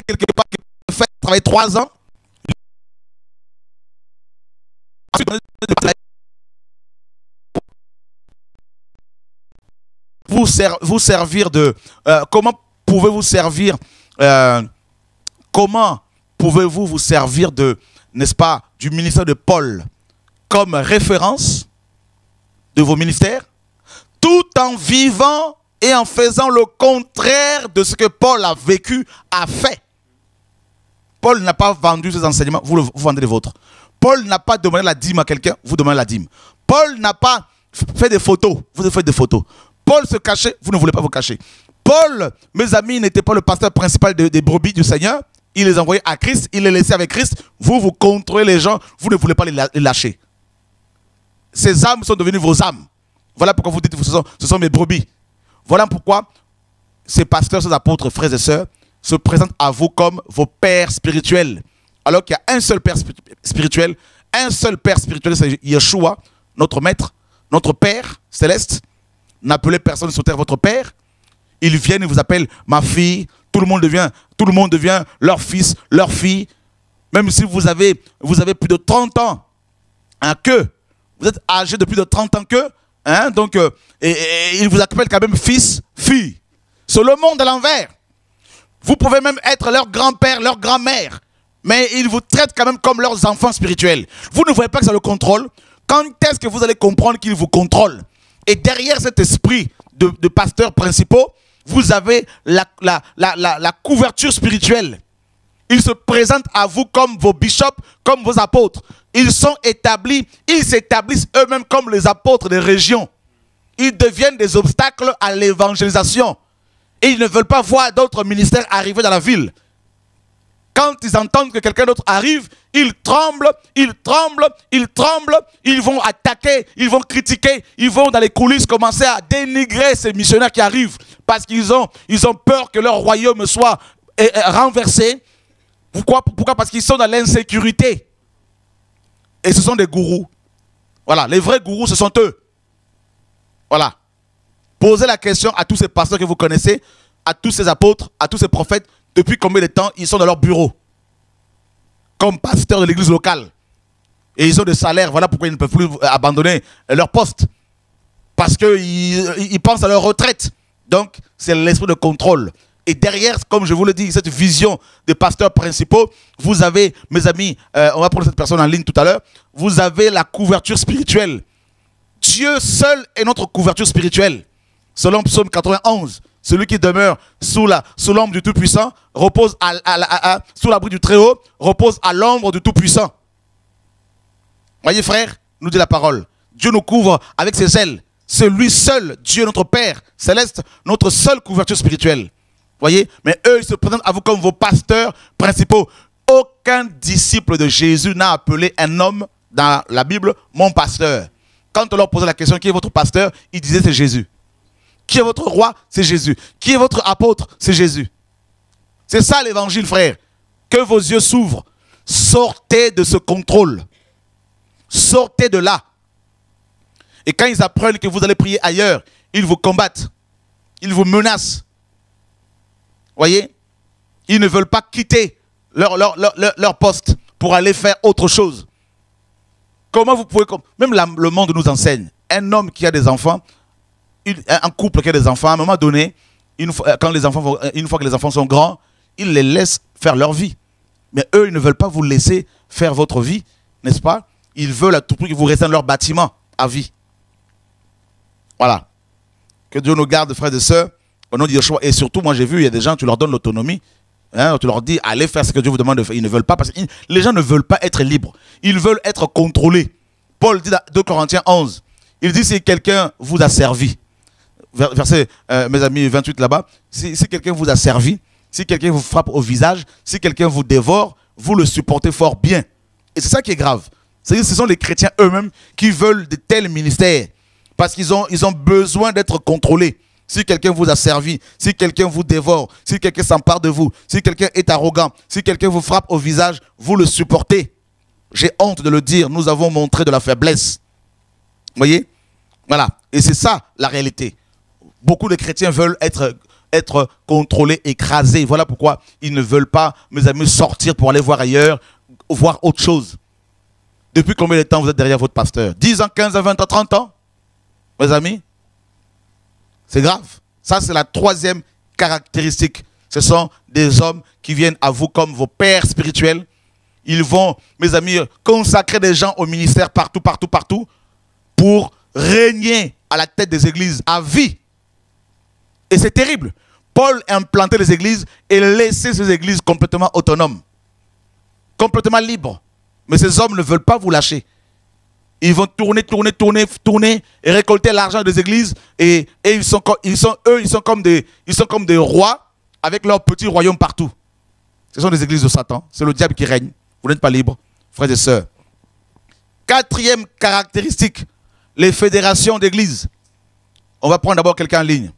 Quelque part, qui ont fait travailler 3 ans. Vous servir de... comment pouvez-vous servir... comment pouvez-vous vous servir de, n'est-ce pas, du ministère de Paul comme référence de vos ministères, tout en vivant et en faisant le contraire de ce que Paul a vécu, a fait. Paul n'a pas vendu ses enseignements, vous vendez les vôtres. Paul n'a pas demandé la dîme à quelqu'un, vous demandez la dîme. Paul n'a pas fait des photos, vous faites des photos. Paul se cachait, vous ne voulez pas vous cacher. Paul, mes amis, n'était pas le pasteur principal des brebis du Seigneur. Il les envoyait à Christ, il les laissait avec Christ. Vous contrôlez les gens, vous ne voulez pas les lâcher. Ces âmes sont devenues vos âmes. Voilà pourquoi vous dites, ce sont mes brebis. Voilà pourquoi ces pasteurs, ces apôtres, frères et sœurs, se présentent à vous comme vos pères spirituels. Alors qu'il y a un seul père spirituel, c'est Yeshua, notre maître, notre père céleste. N'appelez personne sur terre votre père. Ils viennent et vous appellent ma fille. Tout le monde devient leur fils, leur fille. Même si vous avez plus de 30 ans, hein, vous êtes âgé de plus de 30 ans hein, donc, et ils vous appellent quand même fils, fille. C'est le monde à l'envers. Vous pouvez même être leur grand-père, leur grand-mère, mais ils vous traitent quand même comme leurs enfants spirituels. Vous ne voyez pas que ça le contrôle. Quand est-ce que vous allez comprendre qu'ils vous contrôlent? Et derrière cet esprit de pasteurs principaux, vous avez la couverture spirituelle. Ils se présentent à vous comme vos bishops, comme vos apôtres. Ils sont établis, ils s'établissent eux-mêmes comme les apôtres des régions. Ils deviennent des obstacles à l'évangélisation. Et ils ne veulent pas voir d'autres ministères arriver dans la ville. Quand ils entendent que quelqu'un d'autre arrive, ils tremblent, ils tremblent, ils tremblent, ils vont attaquer, ils vont critiquer, ils vont dans les coulisses commencer à dénigrer ces missionnaires qui arrivent parce qu'ils ont peur que leur royaume soit renversé. Pourquoi? Parce qu'ils sont dans l'insécurité. Et ce sont des gourous. Voilà, les vrais gourous, ce sont eux. Voilà. Posez la question à tous ces pasteurs que vous connaissez, à tous ces apôtres, à tous ces prophètes. Depuis combien de temps ils sont dans leur bureau comme pasteurs de l'église locale et ils ont des salaires? Voilà pourquoi ils ne peuvent plus abandonner leur poste, parce qu'ils pensent à leur retraite. Donc c'est l'esprit de contrôle. Et derrière, comme je vous le dis, cette vision des pasteurs principaux, vous avez, mes amis, on va prendre cette personne en ligne tout à l'heure, vous avez la couverture spirituelle. Dieu seul est notre couverture spirituelle. Selon Psaume 91, celui qui demeure sous l'ombre du Tout-Puissant repose sous l'abri du Très-Haut, repose à l'ombre du Tout-Puissant. Voyez frère, nous dit la parole. Dieu nous couvre avec ses ailes. C'est lui seul, Dieu notre Père céleste, notre seule couverture spirituelle. Voyez, mais eux, ils se présentent à vous comme vos pasteurs principaux. Aucun disciple de Jésus n'a appelé un homme dans la Bible mon pasteur. Quand on leur posait la question, qui est votre pasteur? Ils disaient c'est Jésus. Qui est votre roi? C'est Jésus. Qui est votre apôtre? C'est Jésus. C'est ça l'évangile, frère. Que vos yeux s'ouvrent. Sortez de ce contrôle. Sortez de là. Et quand ils apprennent que vous allez prier ailleurs, ils vous combattent. Ils vous menacent. Voyez? Ils ne veulent pas quitter leur poste pour aller faire autre chose. Comment vous pouvez... Même le monde nous enseigne. Un homme qui a des enfants, un couple qui a des enfants, à un moment donné, une fois que les enfants sont grands, ils les laissent faire leur vie. Mais eux, ils ne veulent pas vous laisser faire votre vie, n'est-ce pas? Ils veulent à tout prix que vous restiez dans leur bâtiment à vie. Voilà. Que Dieu nous garde, frères et sœurs, au nom de Yeshua. Et surtout, moi j'ai vu, il y a des gens, tu leur donnes l'autonomie, hein, tu leur dis, allez faire ce que Dieu vous demande de faire. Ils ne veulent pas, parce que les gens ne veulent pas être libres. Ils veulent être contrôlés. Paul dit dans 2 Corinthiens 11, il dit, si quelqu'un vous a servi, verset, mes amis, 28 là-bas, si quelqu'un vous a servi, si quelqu'un vous frappe au visage, si quelqu'un vous dévore, vous le supportez fort bien. Et c'est ça qui est grave. C'est-à-dire que ce sont les chrétiens eux-mêmes qui veulent de tels ministères, parce qu'ils ont besoin d'être contrôlés. Si quelqu'un vous a servi, si quelqu'un vous dévore, si quelqu'un s'empare de vous, si quelqu'un est arrogant, si quelqu'un vous frappe au visage, vous le supportez. J'ai honte de le dire, nous avons montré de la faiblesse. Vous voyez? Voilà. Et c'est ça la réalité. Beaucoup de chrétiens veulent être contrôlés, écrasés. Voilà pourquoi ils ne veulent pas, mes amis, sortir pour aller voir ailleurs, voir autre chose. Depuis combien de temps vous êtes derrière votre pasteur? 10 ans, 15 ans, 20 ans, 30 ans? Mes amis? C'est grave. Ça, c'est la troisième caractéristique. Ce sont des hommes qui viennent à vous comme vos pères spirituels. Ils vont, mes amis, consacrer des gens au ministère partout, partout, partout, pour régner à la tête des églises à vie. Et c'est terrible. Paul implantait les églises et laissait ces églises complètement autonomes, complètement libres. Mais ces hommes ne veulent pas vous lâcher. Ils vont tourner et récolter l'argent des églises. Et ils sont comme des rois avec leur petit royaume partout. Ce sont des églises de Satan. C'est le diable qui règne. Vous n'êtes pas libres, frères et sœurs. Quatrième caractéristique, les fédérations d'églises. On va prendre d'abord quelqu'un en ligne.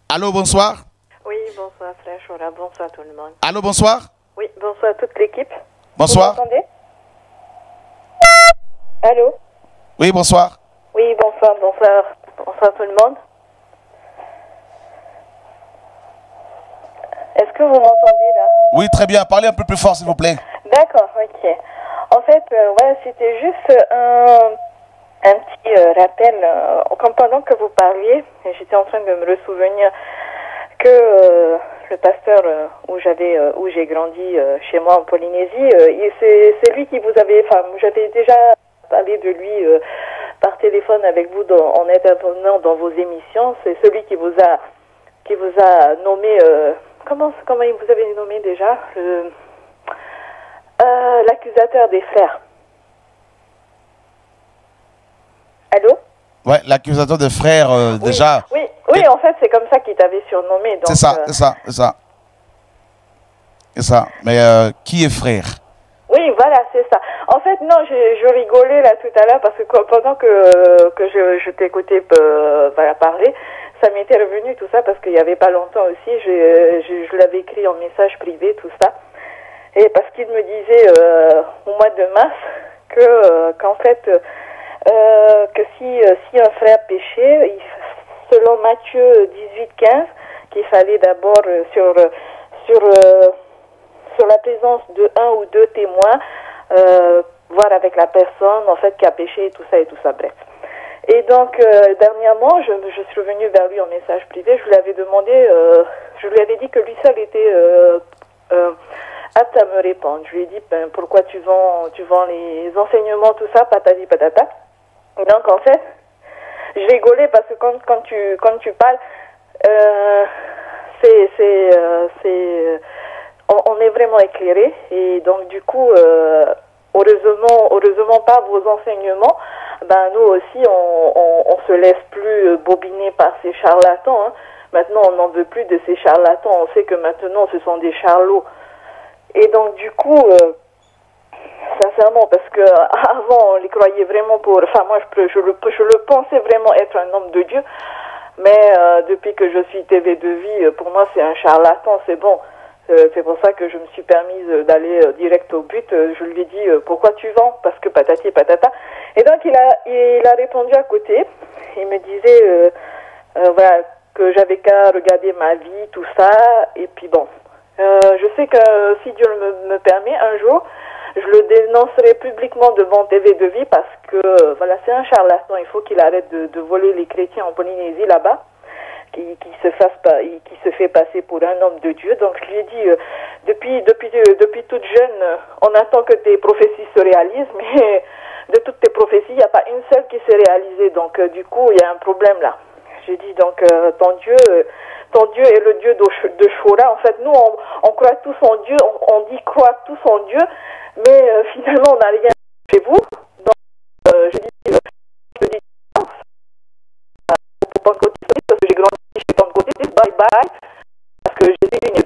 Allô, bonsoir.
Oui, bonsoir, frère Chora. Bonsoir tout le monde.
Allô, bonsoir.
Oui, bonsoir toute l'équipe.
Bonsoir.
Vous m'entendez? Allô?
Oui, bonsoir.
Oui, bonsoir, bonsoir. Bonsoir tout le monde. Est-ce que vous m'entendez là?
Oui, très bien. Parlez un peu plus fort, s'il vous plaît.
D'accord, ok. En fait, ouais, c'était juste un petit rappel. Comme pendant que vous parliez, j'étais en train de me ressouvenir que le pasteur où j'ai grandi chez moi en Polynésie, c'est lui qui vous avait, enfin, j'avais déjà parlé de lui par téléphone avec vous en intervenant dans vos émissions. C'est celui qui vous a nommé, comment il vous avait nommé déjà, l'accusateur des frères. Allô?
Ouais, l'accusateur des frères,
Oui,
déjà.
oui, en fait, c'est comme ça qu'il t'avait surnommé.
C'est ça, c'est ça, c'est ça. C'est ça. Mais qui est frère?
Oui, voilà, c'est ça. En fait, non, je rigolais là tout à l'heure parce que pendant que je t'écoutais voilà, parler, ça m'était revenu tout ça parce qu'il n'y avait pas longtemps aussi, je l'avais écrit en message privé, tout ça. Et parce qu'il me disait au mois de mars qu'en fait, que si un frère péchait, selon Matthieu 18-15, qu'il fallait d'abord sur la présence de un ou deux témoins, voir avec la personne en fait qui a péché et tout ça, bref. Et donc dernièrement, je suis revenue vers lui en message privé, je lui avais demandé, je lui avais dit que lui seul était apte à me répondre. Je lui ai dit pourquoi tu vends les enseignements, tout ça, patati patata. Et donc en fait, je rigolais parce que quand tu parles, on est vraiment éclairé et donc du coup heureusement par vos enseignements, ben nous aussi on se laisse plus bobiner par ces charlatans, hein. Maintenant on n'en veut plus de ces charlatans, on sait que maintenant ce sont des charlots et donc du coup sincèrement, parce que avant on les croyait vraiment pour, enfin moi je le pensais vraiment être un homme de Dieu, mais depuis que je suis TV de vie, pour moi c'est un charlatan, c'est bon. C'est pour ça que je me suis permise d'aller direct au but. Je lui ai dit pourquoi tu vends, parce que patati patata. Et donc il a répondu à côté. Il me disait voilà que j'avais qu'à regarder ma vie, tout ça. Et puis bon, je sais que si Dieu me permet, un jour je le dénoncerai publiquement devant TV de vie parce que voilà c'est un charlatan. Il faut qu'il arrête de voler les chrétiens en Polynésie là-bas. Qui se fait passer pour un homme de Dieu. Donc je lui ai dit depuis toute jeune, on attend que tes prophéties se réalisent, mais de toutes tes prophéties, il n'y a pas une seule qui s'est réalisée. Donc du coup, il y a un problème là. J'ai dit donc ton Dieu est le Dieu de Shora. En fait, nous on croit tous en Dieu, on dit croire tous en Dieu, mais finalement on n'a rien chez vous. Donc je dis parce que j'ai grandi chez pentecôtiste, bye bye, parce que j'étais ni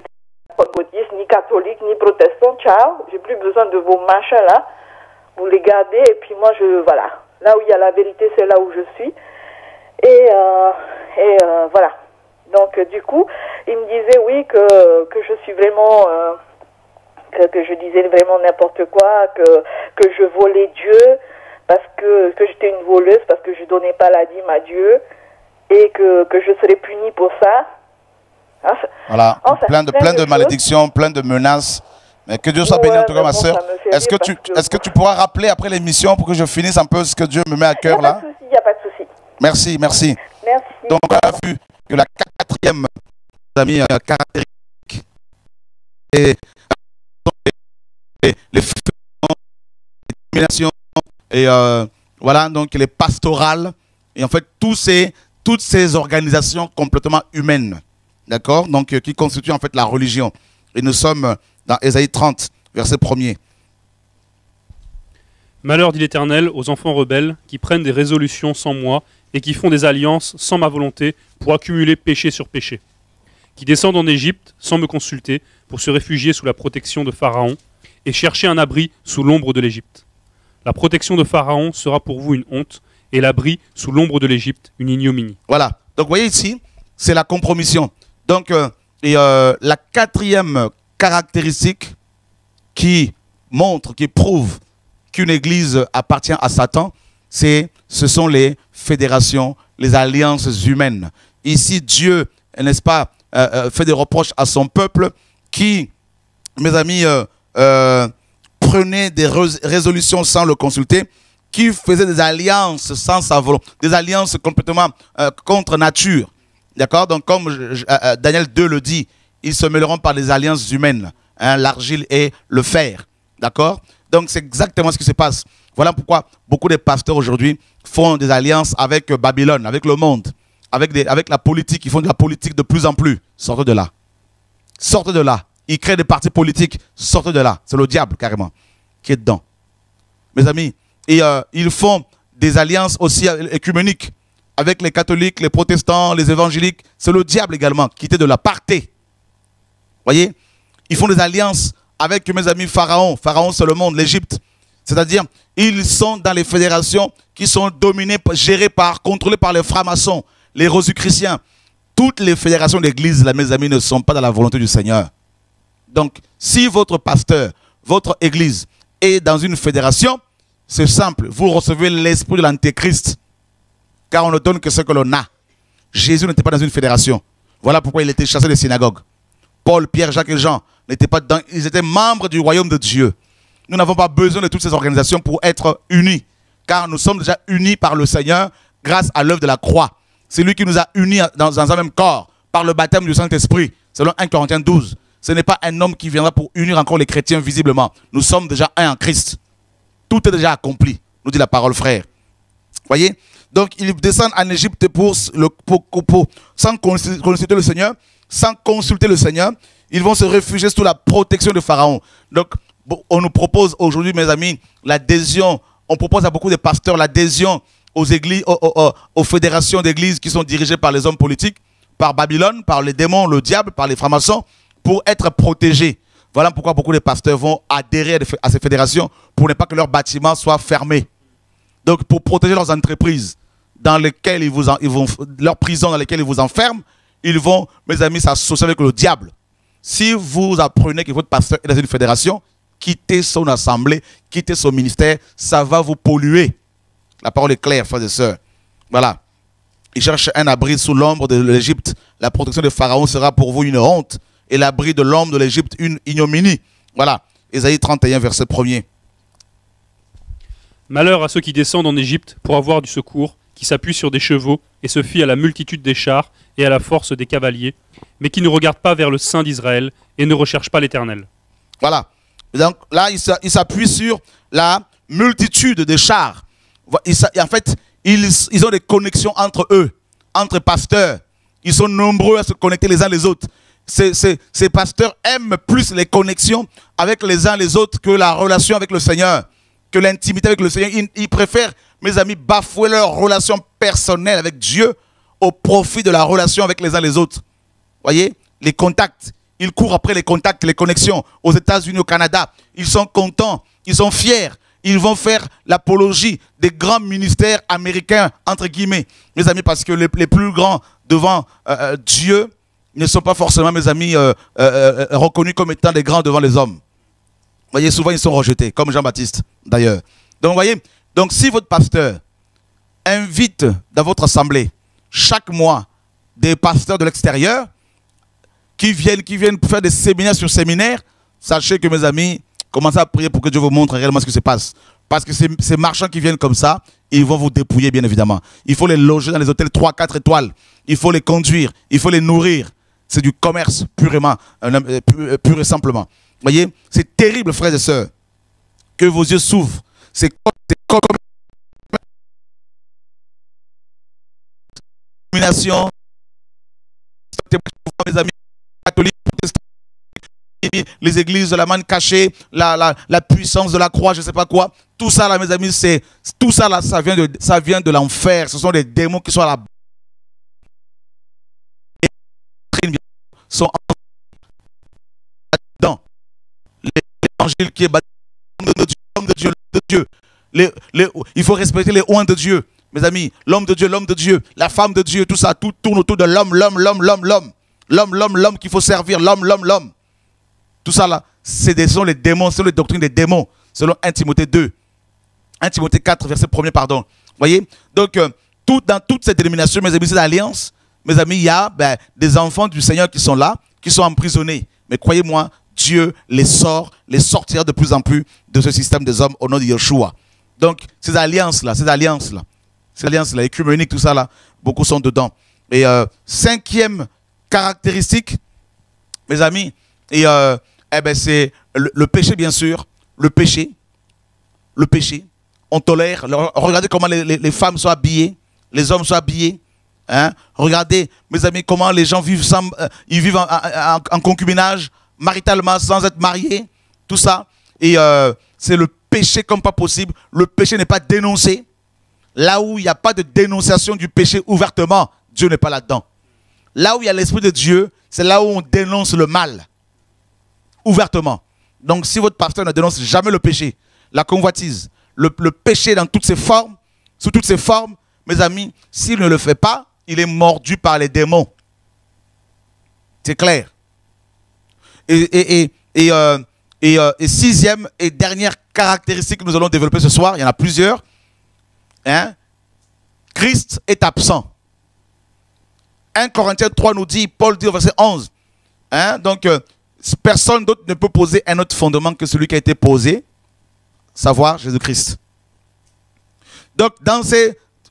pentecôtiste, ni catholique, ni protestant, ciao, j'ai plus besoin de vos machins là, vous les gardez, et puis moi voilà, là où il y a la vérité, c'est là où je suis, et voilà, donc du coup, il me disait oui, que je suis vraiment, que je disais vraiment n'importe quoi, que je volais Dieu, parce que j'étais une voleuse, parce que je donnais pas la dîme à Dieu, et que je serai punie pour ça. Hein,
voilà, enfin, plein de malédictions, plein de menaces. Mais que Dieu soit béni en tout cas, ma soeur. Est-ce que tu pourras rappeler après l'émission pour que je finisse un peu ce que Dieu me met à cœur là?
Il n'y a pas de souci.
Merci, merci.
Merci.
Donc on a vu que la quatrième, amis, caractéristique et les dominations et voilà, donc les pastorales et en fait toutes ces organisations complètement humaines, d'accord, donc qui constituent en fait la religion. Et nous sommes dans Ésaïe 30, verset 1er.
Malheur, dit l'Éternel, aux enfants rebelles qui prennent des résolutions sans moi et qui font des alliances sans ma volonté pour accumuler péché sur péché, qui descendent en Égypte sans me consulter pour se réfugier sous la protection de Pharaon et chercher un abri sous l'ombre de l'Égypte. La protection de Pharaon sera pour vous une honte, et l'abri sous l'ombre de l'Égypte, une ignominie.
Voilà. Donc, vous voyez ici, c'est la compromission. Donc, la quatrième caractéristique qui montre, qui prouve qu'une église appartient à Satan, ce sont les fédérations, les alliances humaines. Ici, Dieu, n'est-ce pas, fait des reproches à son peuple qui, mes amis, prenaient des résolutions sans le consulter, qui faisaient des alliances sans sa volonté, des alliances complètement contre nature. D'accord? Donc comme Daniel 2 le dit, ils se mêleront par des alliances humaines, hein, l'argile et le fer. D'accord? Donc c'est exactement ce qui se passe. Voilà pourquoi beaucoup de pasteurs aujourd'hui font des alliances avec Babylone, avec le monde, avec la politique. Ils font de la politique de plus en plus. Sortez de là. Sortez de là. Ils créent des partis politiques. Sortez de là. C'est le diable carrément qui est dedans. Mes amis, et ils font des alliances aussi écuméniques avec les catholiques, les protestants, les évangéliques. C'est le diable également qui était de la parté. Voyez? Ils font des alliances avec mes amis Pharaon. Pharaon, c'est le monde, l'Égypte. C'est-à-dire, ils sont dans les fédérations qui sont dominées, gérées contrôlées par les francs-maçons, les rosicruciens. Toutes les fédérations d'église, là, mes amis, ne sont pas dans la volonté du Seigneur. Donc, si votre pasteur, votre église est dans une fédération, c'est simple, vous recevez l'esprit de l'antéchrist. Car on ne donne que ce que l'on a. Jésus n'était pas dans une fédération. Voilà pourquoi il était chassé des synagogues. Paul, Pierre, Jacques et Jean n'étaient pas dedans. Ils étaient membres du royaume de Dieu. Nous n'avons pas besoin de toutes ces organisations pour être unis. Car nous sommes déjà unis par le Seigneur grâce à l'œuvre de la croix. C'est lui qui nous a unis dans un même corps par le baptême du Saint-Esprit. Selon 1 Corinthiens 12. Ce n'est pas un homme qui viendra pour unir encore les chrétiens visiblement. Nous sommes déjà un en Christ. Tout est déjà accompli, nous dit la parole, frère. Voyez? Donc, ils descendent en Égypte sans consulter le Seigneur. Sans consulter le Seigneur, ils vont se réfugier sous la protection de Pharaon. Donc, on nous propose aujourd'hui, mes amis, l'adhésion. On propose à beaucoup de pasteurs l'adhésion aux églises, aux fédérations d'églises qui sont dirigées par les hommes politiques, par Babylone, par les démons, le diable, par les francs-maçons, pour être protégés. Voilà pourquoi beaucoup de pasteurs vont adhérer à ces fédérations pour ne pas que leurs bâtiments soient fermés. Donc, pour protéger leurs entreprises dans lesquelles leurs prisons dans lesquelles ils vous enferment, ils vont, mes amis, s'associer avec le diable. Si vous apprenez que votre pasteur est dans une fédération, quittez son assemblée, quittez son ministère, ça va vous polluer. La parole est claire, frères et sœurs. Voilà. Ils cherchent un abri sous l'ombre de l'Égypte. La protection de Pharaon sera pour vous une honte. Et l'abri de l'ombre de l'Égypte, une ignominie. Voilà. Ésaïe 31, verset 1er.
Malheur à ceux qui descendent en Égypte pour avoir du secours, qui s'appuient sur des chevaux et se fient à la multitude des chars et à la force des cavaliers, mais qui ne regardent pas vers le Saint d'Israël et ne recherchent pas l'Éternel.
Voilà. Donc là, ils s'appuient sur la multitude des chars. En fait, ils ont des connexions entre eux, entre pasteurs. Ils sont nombreux à se connecter les uns les autres. Ces pasteurs aiment plus les connexions avec les uns les autres que la relation avec le Seigneur, que l'intimité avec le Seigneur. Ils préfèrent, mes amis, bafouer leur relation personnelle avec Dieu au profit de la relation avec les uns les autres. Voyez, les contacts. Ils courent après les contacts, les connexions aux États-Unis, au Canada. Ils sont contents, ils sont fiers. Ils vont faire l'apologie des grands ministères américains, entre guillemets. Mes amis, parce que les plus grands devant Dieu ne sont pas forcément, mes amis, reconnus comme étant des grands devant les hommes. Vous voyez, souvent ils sont rejetés, comme Jean-Baptiste d'ailleurs. Donc, vous voyez, donc si votre pasteur invite dans votre assemblée chaque mois des pasteurs de l'extérieur qui viennent pour faire des séminaires sur séminaires, sachez que, mes amis, commencez à prier pour que Dieu vous montre réellement ce qui se passe. Parce que ces marchands qui viennent comme ça, ils vont vous dépouiller, bien évidemment. Il faut les loger dans les hôtels 3-4 étoiles. Il faut les conduire, il faut les nourrir. C'est du commerce purement, pur et simplement. Vous voyez, c'est terrible, frères et sœurs, que vos yeux s'ouvrent. C'est comme domination. Mes amis catholiques, les églises de la manne cachée, la puissance de la croix, je ne sais pas quoi. Tout ça là, mes amis, tout ça là, ça vient de l'enfer. Ce sont des démons qui sont à la sont dans l'évangile qui est bâti de Dieu. Il faut respecter les oins de Dieu, mes amis. L'homme de Dieu, la femme de Dieu, tout ça, tout tourne autour de l'homme qu'il faut servir, l'homme. Tout ça là, ce sont les démons, c'est les doctrines des démons, selon 1 Timothée 2. 1 Timothée 4, verset 1er, pardon. Voyez? Donc, dans toute cette dénomination, mes amis, cette alliance, mes amis, il y a des enfants du Seigneur qui sont là, qui sont emprisonnés. Mais croyez-moi, Dieu les sortira de plus en plus de ce système des hommes au nom de Yeshua. Donc, ces alliances-là, écuméniques, tout ça là, beaucoup sont dedans. Et cinquième caractéristique, mes amis, et c'est le péché, bien sûr. Le péché. On tolère. Regardez comment les femmes sont habillées, les hommes sont habillés. Hein? Regardez, mes amis, comment les gens vivent ils vivent en concubinage, maritalement, sans être mariés. Tout ça. Et c'est le péché comme pas possible. Le péché n'est pas dénoncé. Là où il n'y a pas de dénonciation du péché ouvertement, Dieu n'est pas là-dedans. Là où il y a l'Esprit de Dieu, c'est là où on dénonce le mal. Ouvertement. Donc si votre pasteur ne dénonce jamais le péché, la convoitise, le péché dans toutes ses formes, sous toutes ses formes, mes amis, s'il ne le fait pas, il est mordu par les démons. C'est clair. Et sixième et dernière caractéristique que nous allons développer ce soir, il y en a plusieurs. Hein? Christ est absent. 1 Corinthiens 3 nous dit, Paul dit au verset 11, hein? Donc personne d'autre ne peut poser un autre fondement que celui qui a été posé, savoir Jésus-Christ. Donc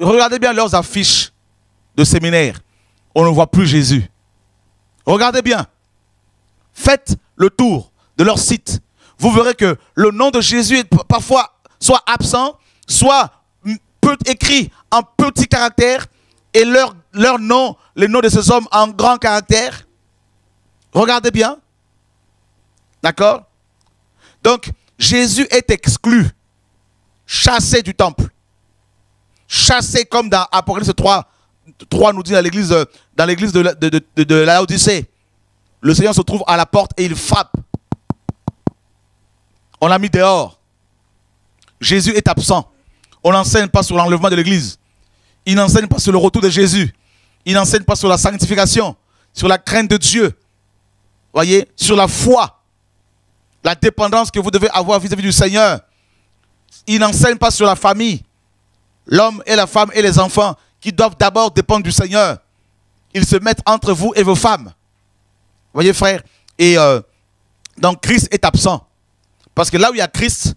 regardez bien leurs affiches de séminaire, on ne voit plus Jésus. Regardez bien, faites le tour de leur site, vous verrez que le nom de Jésus est parfois soit absent, soit peu écrit en petits caractères, et leur nom, les noms de ces hommes en grand caractère. Regardez bien. D'accord? Donc, Jésus est exclu, chassé du temple. Chassé comme dans Apocalypse 3 nous dit dans l'église de Laodicée. Le Seigneur se trouve à la porte et il frappe. On l'a mis dehors. Jésus est absent. On n'enseigne pas sur l'enlèvement de l'église. Il n'enseigne pas sur le retour de Jésus. Il n'enseigne pas sur la sanctification, sur la crainte de Dieu. Voyez, sur la foi, la dépendance que vous devez avoir vis-à-vis du Seigneur. Il n'enseigne pas sur la famille, l'homme et la femme et les enfants qui doivent d'abord dépendre du Seigneur. Ils se mettent entre vous et vos femmes. Voyez, frère. Et donc Christ est absent. Parce que là où il y a Christ,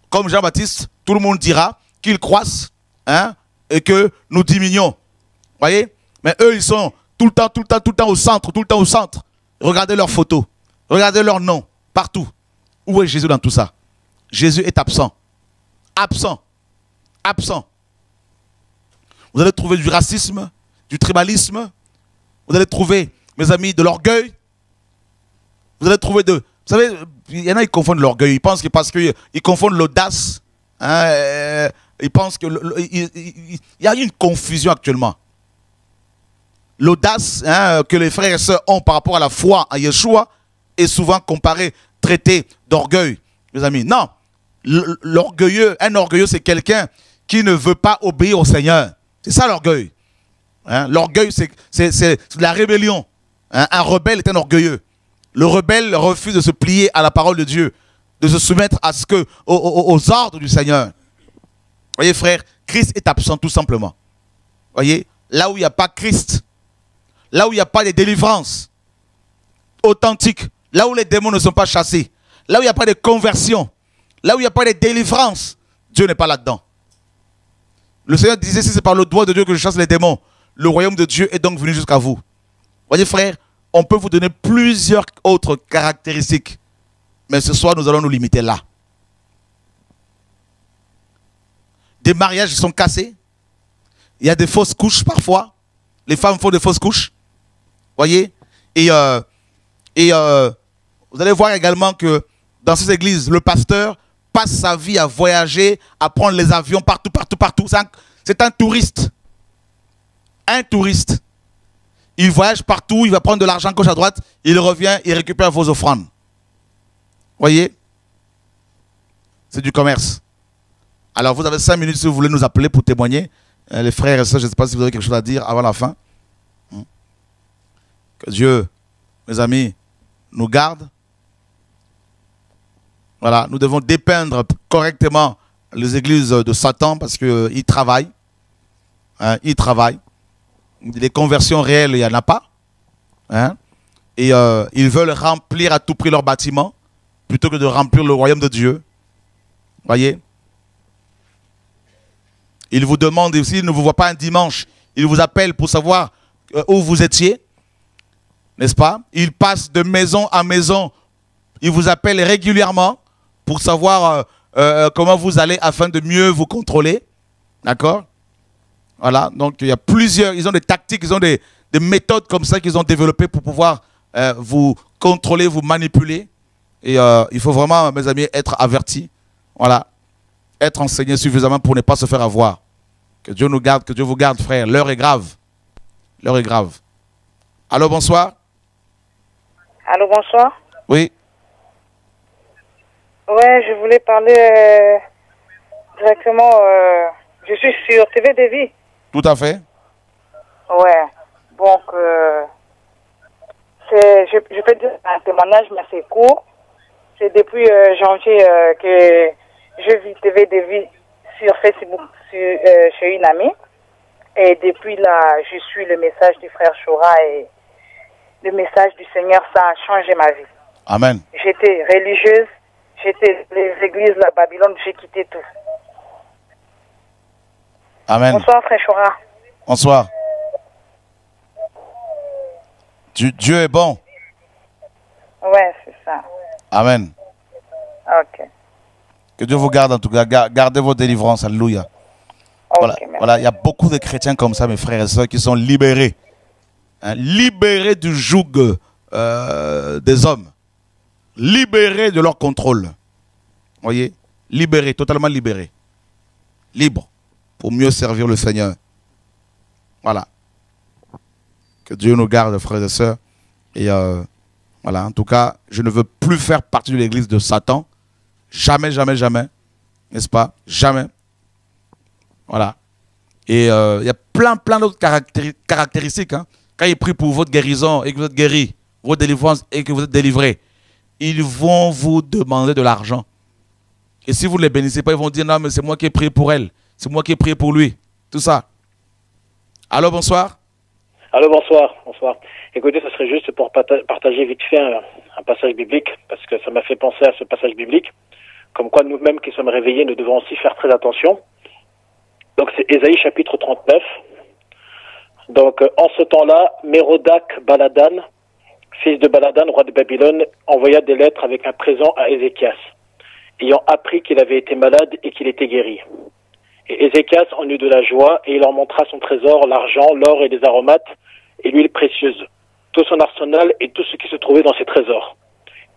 comme Jean-Baptiste, tout le monde dira qu'il croisse, hein, et que nous diminuons. Voyez? Mais eux, ils sont tout le temps au centre, Regardez leurs photos, regardez leurs noms, partout. Où est Jésus dans tout ça? Jésus est absent. Absent. Vous allez trouver du racisme, du tribalisme. Vous allez trouver, mes amis, de l'orgueil. Vous allez trouver de... Vous savez, il y en a qui confondent l'orgueil. Ils pensent que parce qu'ils confondent l'audace, hein, ils pensent que... Il y a une confusion actuellement. L'audace, hein, que les frères et sœurs ont par rapport à la foi en Yeshua est souvent comparée, traitée d'orgueil. Mes amis, non. Un orgueilleux, c'est quelqu'un qui ne veut pas obéir au Seigneur. C'est ça l'orgueil. Hein? L'orgueil, c'est la rébellion. Hein? Un rebelle est un orgueilleux. Le rebelle refuse de se plier à la parole de Dieu, de se soumettre aux ordres du Seigneur. Voyez, frère, Christ est absent tout simplement. Voyez, là où il n'y a pas Christ, là où il n'y a pas de délivrance authentique, là où les démons ne sont pas chassés, là où il n'y a pas de conversion, là où il n'y a pas de délivrance, Dieu n'est pas là-dedans. Le Seigneur disait, si c'est par le doigt de Dieu que je chasse les démons, le royaume de Dieu est donc venu jusqu'à vous. Voyez, frère, on peut vous donner plusieurs autres caractéristiques, mais ce soir, nous allons nous limiter là. Des mariages sont cassés. Il y a des fausses couches parfois. Les femmes font des fausses couches. Voyez? Et vous allez voir également que dans ces églises, le pasteur passe sa vie à voyager, à prendre les avions partout. C'est un touriste. Un touriste. Il voyage partout, il va prendre de l'argent gauche à droite, il revient, il récupère vos offrandes. Voyez? C'est du commerce. Alors vous avez 5 minutes si vous voulez nous appeler pour témoigner. Les frères et sœurs, je ne sais pas si vous avez quelque chose à dire avant la fin. Que Dieu, mes amis, nous garde. Voilà, nous devons dépeindre correctement les églises de Satan parce qu'ils travaillent. Hein, ils travaillent. Des conversions réelles, il n'y en a pas. Hein. Et ils veulent remplir à tout prix leur bâtiment plutôt que de remplir le royaume de Dieu. Voyez? Ils vous demandent, s'ils ne vous voient pas un dimanche, ils vous appellent pour savoir où vous étiez. N'est-ce pas? Ils passent de maison à maison. Ils vous appellent régulièrement pour savoir comment vous allez afin de mieux vous contrôler. D'accord? Voilà. Donc, il y a plusieurs, ils ont des tactiques, ils ont des méthodes comme ça qu'ils ont développées pour pouvoir vous contrôler, vous manipuler. Et il faut vraiment, mes amis, être avertis. Voilà. Être enseigné suffisamment pour ne pas se faire avoir. Que Dieu nous garde, que Dieu vous garde, frère. L'heure est grave. L'heure est grave. Allô, bonsoir.
Allô, bonsoir.
Oui.
Ouais, je voulais parler directement. Je suis sur TV Devi.
Tout à fait.
Ouais. Donc, je peux dire un témoignage, mais c'est court. C'est depuis janvier que je vis TV Devi sur Facebook chez une amie. Et depuis là, je suis le message du frère Choura et le message du Seigneur, ça a changé ma vie.
Amen.
J'étais religieuse, j'étais les églises, la Babylone, j'ai quitté tout.
Amen.
Bonsoir, frère Choura.
Bonsoir. Dieu est bon.
Ouais, c'est ça.
Amen.
Ok.
Que Dieu vous garde en tout cas. Gardez vos délivrances. Alléluia. Voilà.
Okay,
Voilà. Il y a beaucoup de chrétiens comme ça, mes frères et sœurs, qui sont libérés. Hein, libérés du joug des hommes. Libérés de leur contrôle. Voyez? Libérés, totalement libérés. Libres pour mieux servir le Seigneur. Voilà. Que Dieu nous garde, frères et sœurs. Et voilà, en tout cas, je ne veux plus faire partie de l'église de Satan. Jamais, jamais, jamais. N'est-ce pas? Jamais. Voilà. Et il y a plein d'autres caractéristiques. Hein. Quand ils prient pour votre guérison et que vous êtes guéri, votre délivrance et que vous êtes délivré, ils vont vous demander de l'argent. Et si vous ne les bénissez pas, ils vont dire non, mais c'est moi qui ai prié pour elle. C'est moi qui ai prié pour lui. Tout ça. Allô, bonsoir.
Allô, bonsoir. Bonsoir. Écoutez, ce serait juste pour partager vite fait un passage biblique, parce que ça m'a fait penser à ce passage biblique, comme quoi nous-mêmes qui sommes réveillés, nous devons aussi faire très attention. Donc c'est Ésaïe chapitre 39. Donc en ce temps-là, Mérodach Baladan, fils de Baladan, roi de Babylone, envoya des lettres avec un présent à Ézéchias, ayant appris qu'il avait été malade et qu'il était guéri. Et Ézéchias en eut de la joie, et il leur montra son trésor, l'argent, l'or et les aromates, et l'huile précieuse, tout son arsenal et tout ce qui se trouvait dans ses trésors.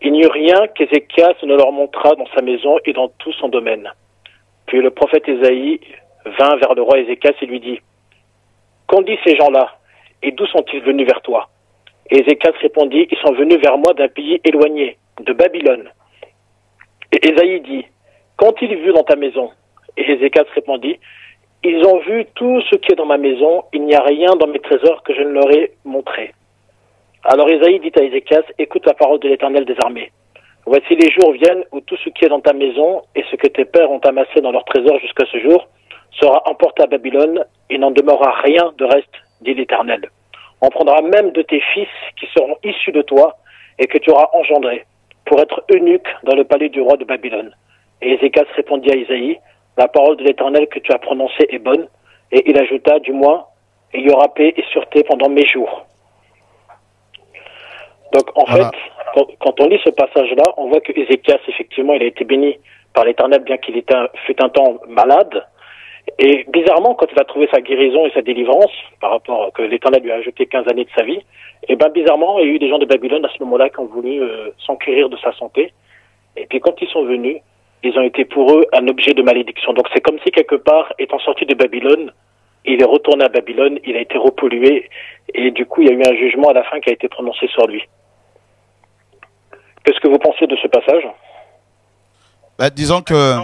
Il n'y eut rien qu'Ézéchias ne leur montra dans sa maison et dans tout son domaine. Puis le prophète Ésaïe vint vers le roi Ézéchias et lui dit « Qu'ont dit ces gens-là, et d'où sont-ils venus vers toi ?» Et Ézéchias répondit « Ils sont venus vers moi d'un pays éloigné, de Babylone. » Et Ésaïe dit « Qu'ont-ils vu dans ta maison ?» Et Ézéchias répondit « Ils ont vu tout ce qui est dans ma maison, il n'y a rien dans mes trésors que je ne leur ai montré. » Alors Ésaïe dit à Ézéchias « Écoute la parole de l'Éternel des armées. Voici les jours viennent où tout ce qui est dans ta maison et ce que tes pères ont amassé dans leurs trésors jusqu'à ce jour sera emporté à Babylone, et n'en demeurera rien de reste, dit l'Éternel. On prendra même de tes fils qui seront issus de toi et que tu auras engendrés, pour être eunuques dans le palais du roi de Babylone. » Et Ézéchias répondit à Isaïe, « La parole de l'Éternel que tu as prononcée est bonne. » Et il ajouta, du moins, « Il y aura paix et sûreté pendant mes jours. » Donc en fait, quand on lit ce passage-là, on voit que Ézéchias, effectivement, il a été béni par l'Éternel, bien qu'il fut un temps malade. Et bizarrement, quand il a trouvé sa guérison et sa délivrance, par rapport que l'Éternel lui a ajouté 15 années de sa vie, et ben bizarrement, il y a eu des gens de Babylone à ce moment-là qui ont voulu s'enquérir de sa santé. Et puis quand ils sont venus, ils ont été pour eux un objet de malédiction. Donc c'est comme si quelque part, étant sorti de Babylone, il est retourné à Babylone, il a été repollué, et du coup il y a eu un jugement à la fin qui a été prononcé sur lui. Qu'est-ce que vous pensez de ce passage?
Ben, disons que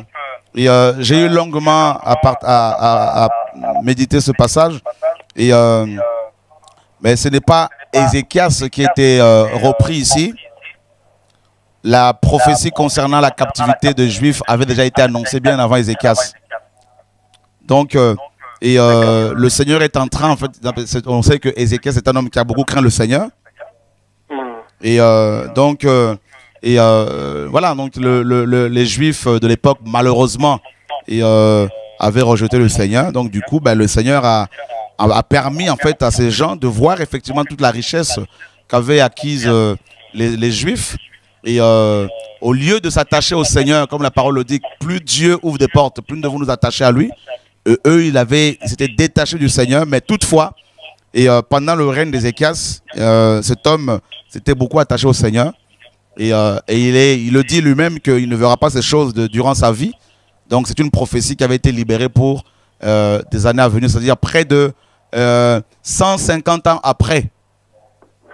j'ai eu longuement à méditer ce passage, et mais ce n'est pas Ézéchias qui a été repris ici. La prophétie concernant la captivité des Juifs avait déjà été annoncée bien avant Ézéchias. Donc, le Seigneur est en train, en fait, on sait que Ézéchias est un homme qui a beaucoup craint le Seigneur. Voilà, donc les Juifs de l'époque, malheureusement, avaient rejeté le Seigneur. Donc du coup, le Seigneur a permis en fait à ces gens de voir effectivement toute la richesse qu'avaient acquise les Juifs. Et au lieu de s'attacher au Seigneur, comme la parole le dit, plus Dieu ouvre des portes, plus nous devons nous attacher à lui. Eux, ils s'étaient détachés du Seigneur, mais toutefois, pendant le règne d'Ézéchias, cet homme s'était beaucoup attaché au Seigneur. Et il le dit lui-même qu'il ne verra pas ces choses durant sa vie. Donc c'est une prophétie qui avait été libérée pour des années à venir, c'est-à-dire près de 150 ans après.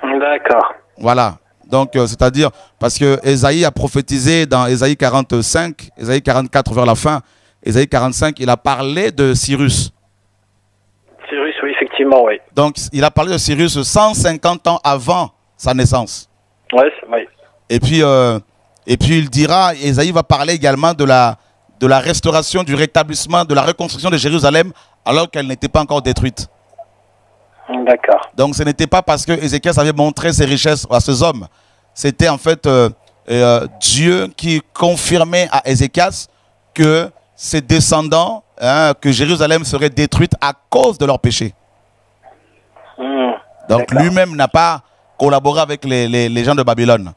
D'accord.
Voilà. Donc c'est-à-dire, parce que Ésaïe a prophétisé dans Ésaïe 45, Ésaïe 44 vers la fin, Ésaïe 45, il a parlé de Cyrus.
Cyrus, oui, effectivement, oui.
Donc il a parlé de Cyrus 150 ans avant sa naissance.
Oui.
Et puis il dira, Ésaïe va parler également de la restauration, du rétablissement, de la reconstruction de Jérusalem alors qu'elle n'était pas encore détruite.
D'accord.
Donc ce n'était pas parce que Ézéchias avait montré ses richesses à ces hommes. C'était en fait Dieu qui confirmait à Ézéchias que ses descendants, que Jérusalem serait détruite à cause de leurs péchés. Donc lui-même n'a pas collaboré avec les gens de Babylone.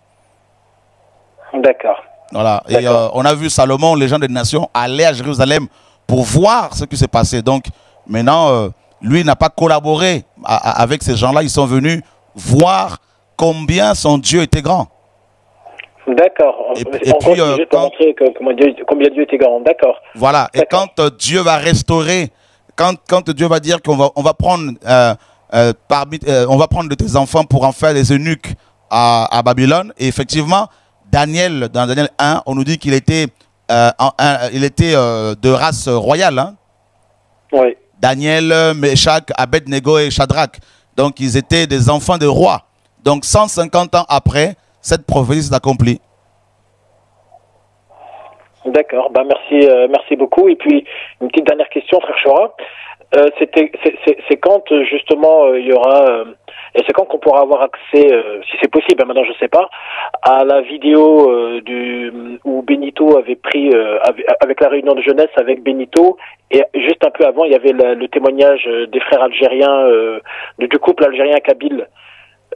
D'accord.
Voilà. Et on a vu Salomon, les gens des nations, aller à Jérusalem pour voir ce qui s'est passé. Donc maintenant, lui n'a pas collaboré avec ces gens-là. Ils sont venus voir combien son Dieu était grand.
D'accord.
Et puis,
montrer combien Dieu était grand. D'accord.
Voilà. Et quand Dieu va restaurer, quand Dieu va dire qu'on va prendre on va prendre de tes enfants pour en faire des eunuques à Babylone. Et effectivement, Daniel, dans Daniel 1, on nous dit qu'il était, de race royale. Hein? Oui. Daniel, Meshach, Abednego et Shadrach. Donc ils étaient des enfants de rois. Donc 150 ans après, cette prophétie s'est accomplie. D'accord,
merci beaucoup. Et puis, une petite dernière question, frère Chora. C'est quand justement il y aura... et c'est quand qu'on pourra avoir accès, si c'est possible, maintenant je ne sais pas, à la vidéo où Benito avait pris, avec la réunion de jeunesse avec Benito, et juste un peu avant, il y avait le témoignage des frères algériens, du couple algérien-kabyle.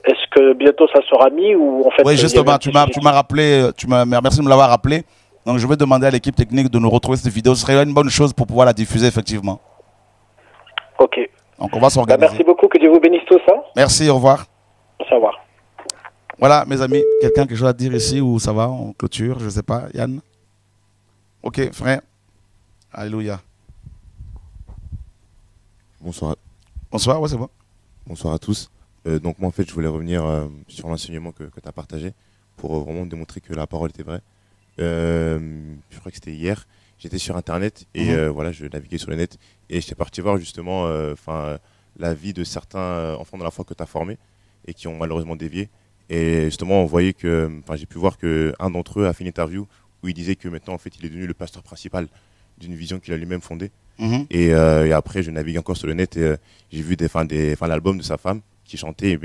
Est-ce que bientôt ça sera mis ou en fait...
Oui, justement, tu m'as rappelé, merci de me l'avoir rappelé. Donc je vais demander à l'équipe technique de nous retrouver cette vidéo. Ce serait une bonne chose pour pouvoir la diffuser, effectivement.
Ok.
Donc on va s'organiser.
Merci beaucoup, que Dieu vous bénisse tous. Hein.
Merci, au revoir.
Au revoir.
Voilà, mes amis, quelqu'un a quelque chose à dire ici ou ça va, on clôture, je ne sais pas, Yann? Ok, frère. Alléluia.
Bonsoir.
Bonsoir, ouais, c'est bon.
Bonsoir à tous. Donc moi, en fait, je voulais revenir sur l'enseignement que tu as partagé pour vraiment démontrer que la parole était vraie. Je crois que c'était hier. J'étais sur Internet et voilà, je naviguais sur le net et j'étais parti voir justement la vie de certains enfants de la foi que tu as formés et qui ont malheureusement dévié. Et justement, on voyait que, j'ai pu voir qu'un d'entre eux a fait une interview où il disait que maintenant, en fait, il est devenu le pasteur principal d'une vision qu'il a lui-même fondée. Et après, je navigue encore sur le net et j'ai vu l'album de sa femme qui chantait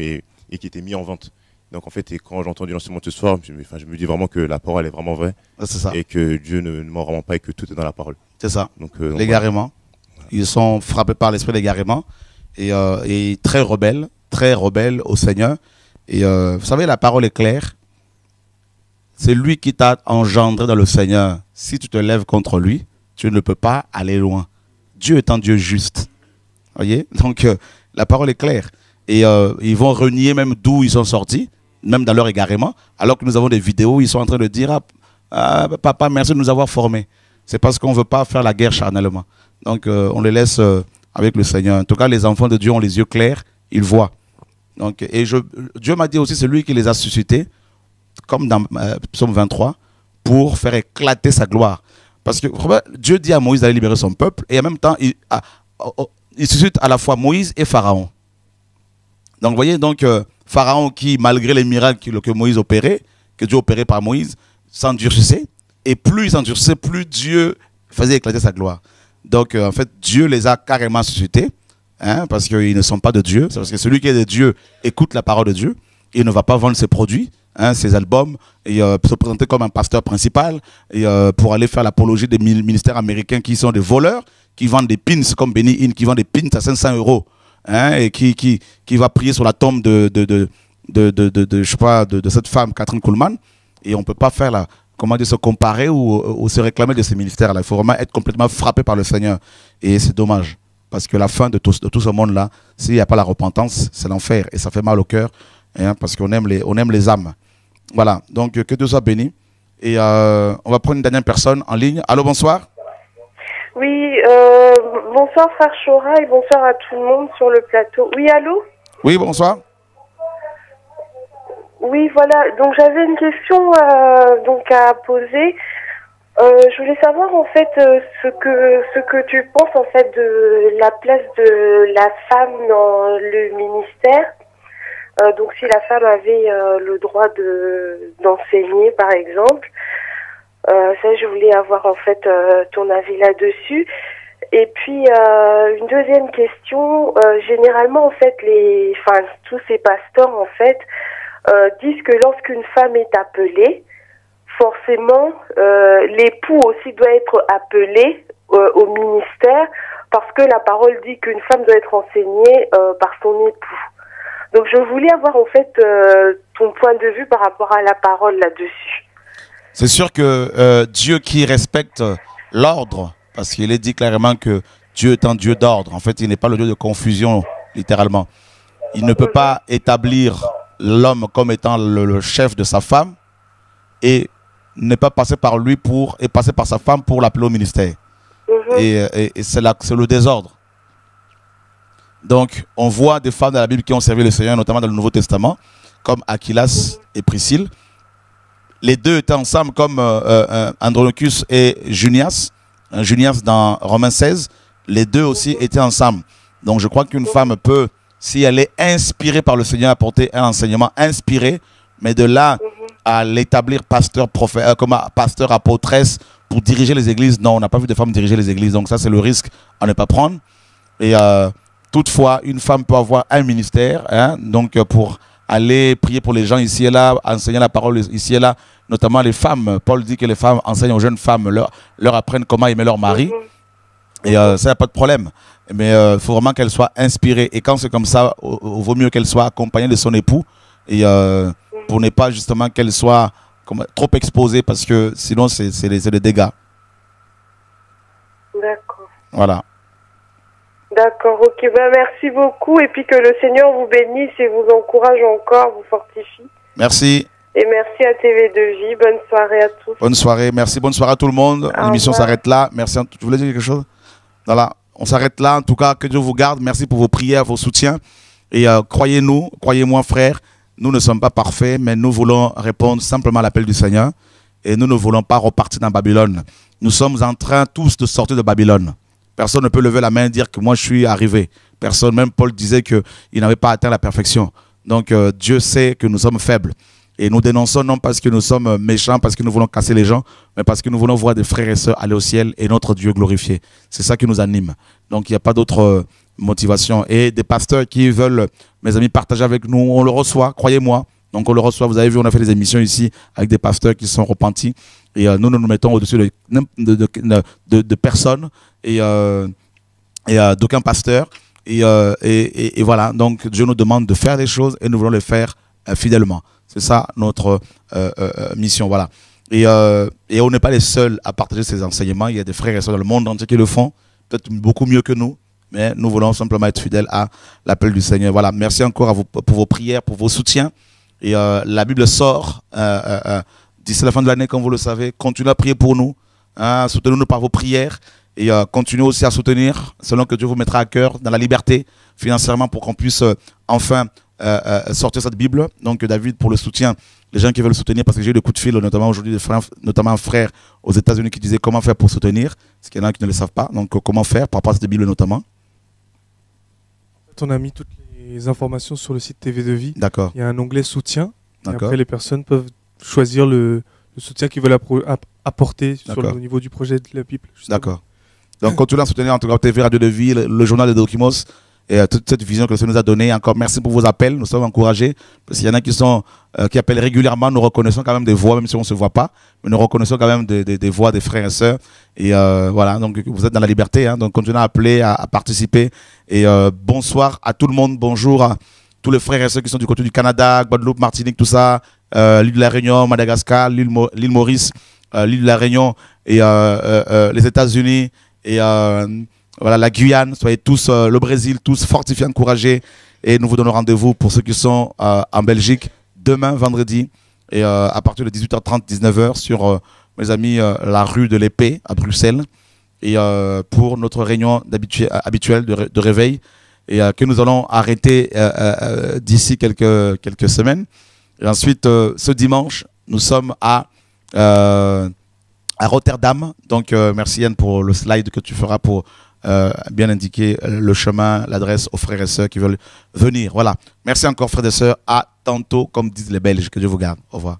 et qui était mis en vente. Donc en fait, quand j'ai entendu l'enseignement ce soir, je me dis vraiment que la parole est vraiment vraie.
C'est ça.
Et que Dieu ne ment vraiment pas et que tout est dans la parole.
C'est ça. Donc, l'égarement. Voilà. Ils sont frappés par l'esprit d'égarement et très rebelles au Seigneur. Et vous savez, la parole est claire. C'est lui qui t'a engendré dans le Seigneur. Si tu te lèves contre lui, tu ne peux pas aller loin. Dieu est un Dieu juste. Voyez? Donc la parole est claire. Et ils vont renier même d'où ils sont sortis, même dans leur égarement, alors que nous avons des vidéos où ils sont en train de dire papa, merci de nous avoir formés. C'est parce qu'on ne veut pas faire la guerre charnellement. Donc on les laisse avec le Seigneur. En tout cas, les enfants de Dieu ont les yeux clairs, ils voient. Donc, Dieu m'a dit aussi, c'est lui qui les a suscités, comme dans Psaume 23, pour faire éclater sa gloire. Parce que Dieu dit à Moïse d'aller libérer son peuple, et en même temps, il suscite à la fois Moïse et Pharaon. Donc, vous voyez, Pharaon qui, malgré les miracles que Moïse opérait, que Dieu opérait par Moïse, s'endurcissait. Et plus il s'endurcissait, plus Dieu faisait éclater sa gloire. Donc, en fait, Dieu les a carrément suscités, parce qu'ils ne sont pas de Dieu. C'est parce que celui qui est de Dieu écoute la parole de Dieu et ne va pas vendre ses produits. hein, ses albums, et se présenter comme un pasteur principal, et pour aller faire l'apologie des ministères américains qui sont des voleurs, qui vendent des pins comme Benny Hinn, qui vendent des pins à 500 €, hein, et qui va prier sur la tombe de cette femme, Catherine Kuhlman, et on ne peut pas faire la... Comment dire, se comparer ou se réclamer de ces ministères-là. Il faut vraiment être complètement frappé par le Seigneur. Et c'est dommage. Parce que la fin de tout ce monde-là, s'il n'y a pas la repentance, c'est l'enfer. Et ça fait mal au cœur, hein, parce qu'on aime les âmes. Voilà. Donc, que Dieu soit béni. Et on va prendre une dernière personne en ligne. Allô, bonsoir.
Oui, bonsoir frère Chora et bonsoir à tout le monde sur le plateau. Oui, allô? Oui,
bonsoir.
Oui, voilà. Donc j'avais une question donc à poser. Je voulais savoir en fait ce que tu penses en fait de la place de la femme dans le ministère. Donc si la femme avait le droit d'enseigner par exemple. Ça, je voulais avoir en fait ton avis là-dessus. Et puis une deuxième question. Généralement en fait tous ces pasteurs en fait disent que lorsqu'une femme est appelée, forcément, l'époux aussi doit être appelé au ministère parce que la parole dit qu'une femme doit être enseignée par son époux. Donc, je voulais avoir en fait ton point de vue par rapport à la parole là-dessus.
C'est sûr que Dieu qui respecte l'ordre, parce qu'il est dit clairement que Dieu est un Dieu d'ordre. En fait, il n'est pas le Dieu de confusion, littéralement. Il ne peut pas établir l'homme comme étant le chef de sa femme et ne pas passer par lui et passer par sa femme pour l'appeler au ministère. Et c'est le désordre. Donc, on voit des femmes dans la Bible qui ont servi le Seigneur, notamment dans le Nouveau Testament, comme Aquilas et Priscille. Les deux étaient ensemble comme Andronicus et Junias. Junias dans Romains 16. Les deux aussi étaient ensemble. Donc, je crois qu'une femme peut, si elle est inspirée par le Seigneur, apporter un enseignement inspiré, mais de là à l'établir pasteur, comme pasteur, apôtresse, pour diriger les églises, non, on n'a pas vu de femmes diriger les églises, donc ça c'est le risque à ne pas prendre. Et toutefois, une femme peut avoir un ministère, hein, donc pour aller prier pour les gens ici et là, enseigner la parole ici et là, notamment les femmes. Paul dit que les femmes enseignent aux jeunes femmes, leur apprennent comment aimer leur mari, et ça, il n'y a pas de problème. Mais il faut vraiment qu'elle soit inspirée. Et quand c'est comme ça, il vaut mieux qu'elle soit accompagnée de son époux. Et pour ne pas justement qu'elle soit trop exposée, parce que sinon c'est des dégâts.
D'accord.
Voilà.
D'accord, ok. Ben, merci beaucoup. Et puis que le Seigneur vous bénisse et vous encourage encore, vous fortifie.
Merci.
Et merci à TV2J. Bonne soirée à tous.
Bonne soirée. Merci. Bonne soirée à tout le monde. L'émission s'arrête là. Merci. Tu voulais dire quelque chose? Voilà. On s'arrête là. En tout cas, que Dieu vous garde. Merci pour vos prières, vos soutiens. Et croyez-nous, croyez-moi, frères, nous ne sommes pas parfaits, mais nous voulons répondre simplement à l'appel du Seigneur. Et nous ne voulons pas repartir dans Babylone. Nous sommes en train tous de sortir de Babylone. Personne ne peut lever la main et dire que moi je suis arrivé. Personne, même Paul disait qu'il n'avait pas atteint la perfection. Donc Dieu sait que nous sommes faibles. Et nous dénonçons non parce que nous sommes méchants, parce que nous voulons casser les gens, mais parce que nous voulons voir des frères et sœurs aller au ciel et notre Dieu glorifié. C'est ça qui nous anime. Donc il n'y a pas d'autre motivation. Et des pasteurs qui veulent, mes amis, partager avec nous, on le reçoit, croyez-moi. Donc on le reçoit. Vous avez vu, on a fait des émissions ici avec des pasteurs qui sont repentis. Et nous nous mettons au-dessus de personnes et d'aucun pasteur. Et voilà, donc Dieu nous demande de faire des choses et nous voulons les faire fidèlement. C'est ça notre mission, voilà. Et on n'est pas les seuls à partager ces enseignements. Il y a des frères et sœurs dans le monde entier qui le font, peut-être beaucoup mieux que nous, mais nous voulons simplement être fidèles à l'appel du Seigneur. Voilà, merci encore à vous pour vos prières, pour vos soutiens. Et la Bible sort d'ici la fin de l'année, comme vous le savez. Continuez à prier pour nous, hein, soutenez-nous par vos prières. Et continuez aussi à soutenir, selon que Dieu vous mettra à cœur, dans la liberté, financièrement, pour qu'on puisse enfin sortir cette Bible. Donc David, pour le soutien, les gens qui veulent soutenir, parce que j'ai eu des coups de fil, notamment aujourd'hui, notamment un frère aux États-Unis qui disait comment faire pour soutenir, parce qu'il y en a qui ne le savent pas. Donc comment faire par rapport à cette Bible notamment.
On a mis toutes les informations sur le site TV2Vie.
D'accord.
Il y a un onglet soutien. Et
D'accord.
après, les personnes peuvent choisir le soutien qu'ils veulent apporter au niveau du projet de la Bible.
D'accord. Donc continuez à soutenir en tout cas TV Radio de Vie, le journal de Dokimos. et toute cette vision que le Seigneur nous a donnée. Encore merci pour vos appels, nous sommes encouragés, parce qu'il y en a qui appellent régulièrement, nous reconnaissons quand même des voix, même si on ne se voit pas, mais nous reconnaissons quand même des voix des frères et sœurs. Et voilà, donc vous êtes dans la liberté, hein, donc continuez à appeler, à participer. Et bonsoir à tout le monde, bonjour à tous les frères et sœurs qui sont du côté du Canada, Guadeloupe, Martinique, tout ça, l'île de la Réunion, Madagascar, l'île Maurice, l'île de la Réunion et les États-Unis et voilà, la Guyane. Soyez tous, le Brésil, tous fortifiés, encouragés. Et nous vous donnons rendez-vous pour ceux qui sont en Belgique demain, vendredi, et à partir de 18h30, 19h, sur, mes amis, la rue de l'Épée à Bruxelles. Et pour notre réunion habituelle de réveil, et que nous allons arrêter d'ici quelques semaines. Et ensuite, ce dimanche, nous sommes à Rotterdam. Donc, merci Yann pour le slide que tu feras pour bien indiquer le chemin, l'adresse aux frères et sœurs qui veulent venir. Voilà. Merci encore frères et sœurs. À tantôt, comme disent les Belges. Que Dieu vous garde. Au revoir.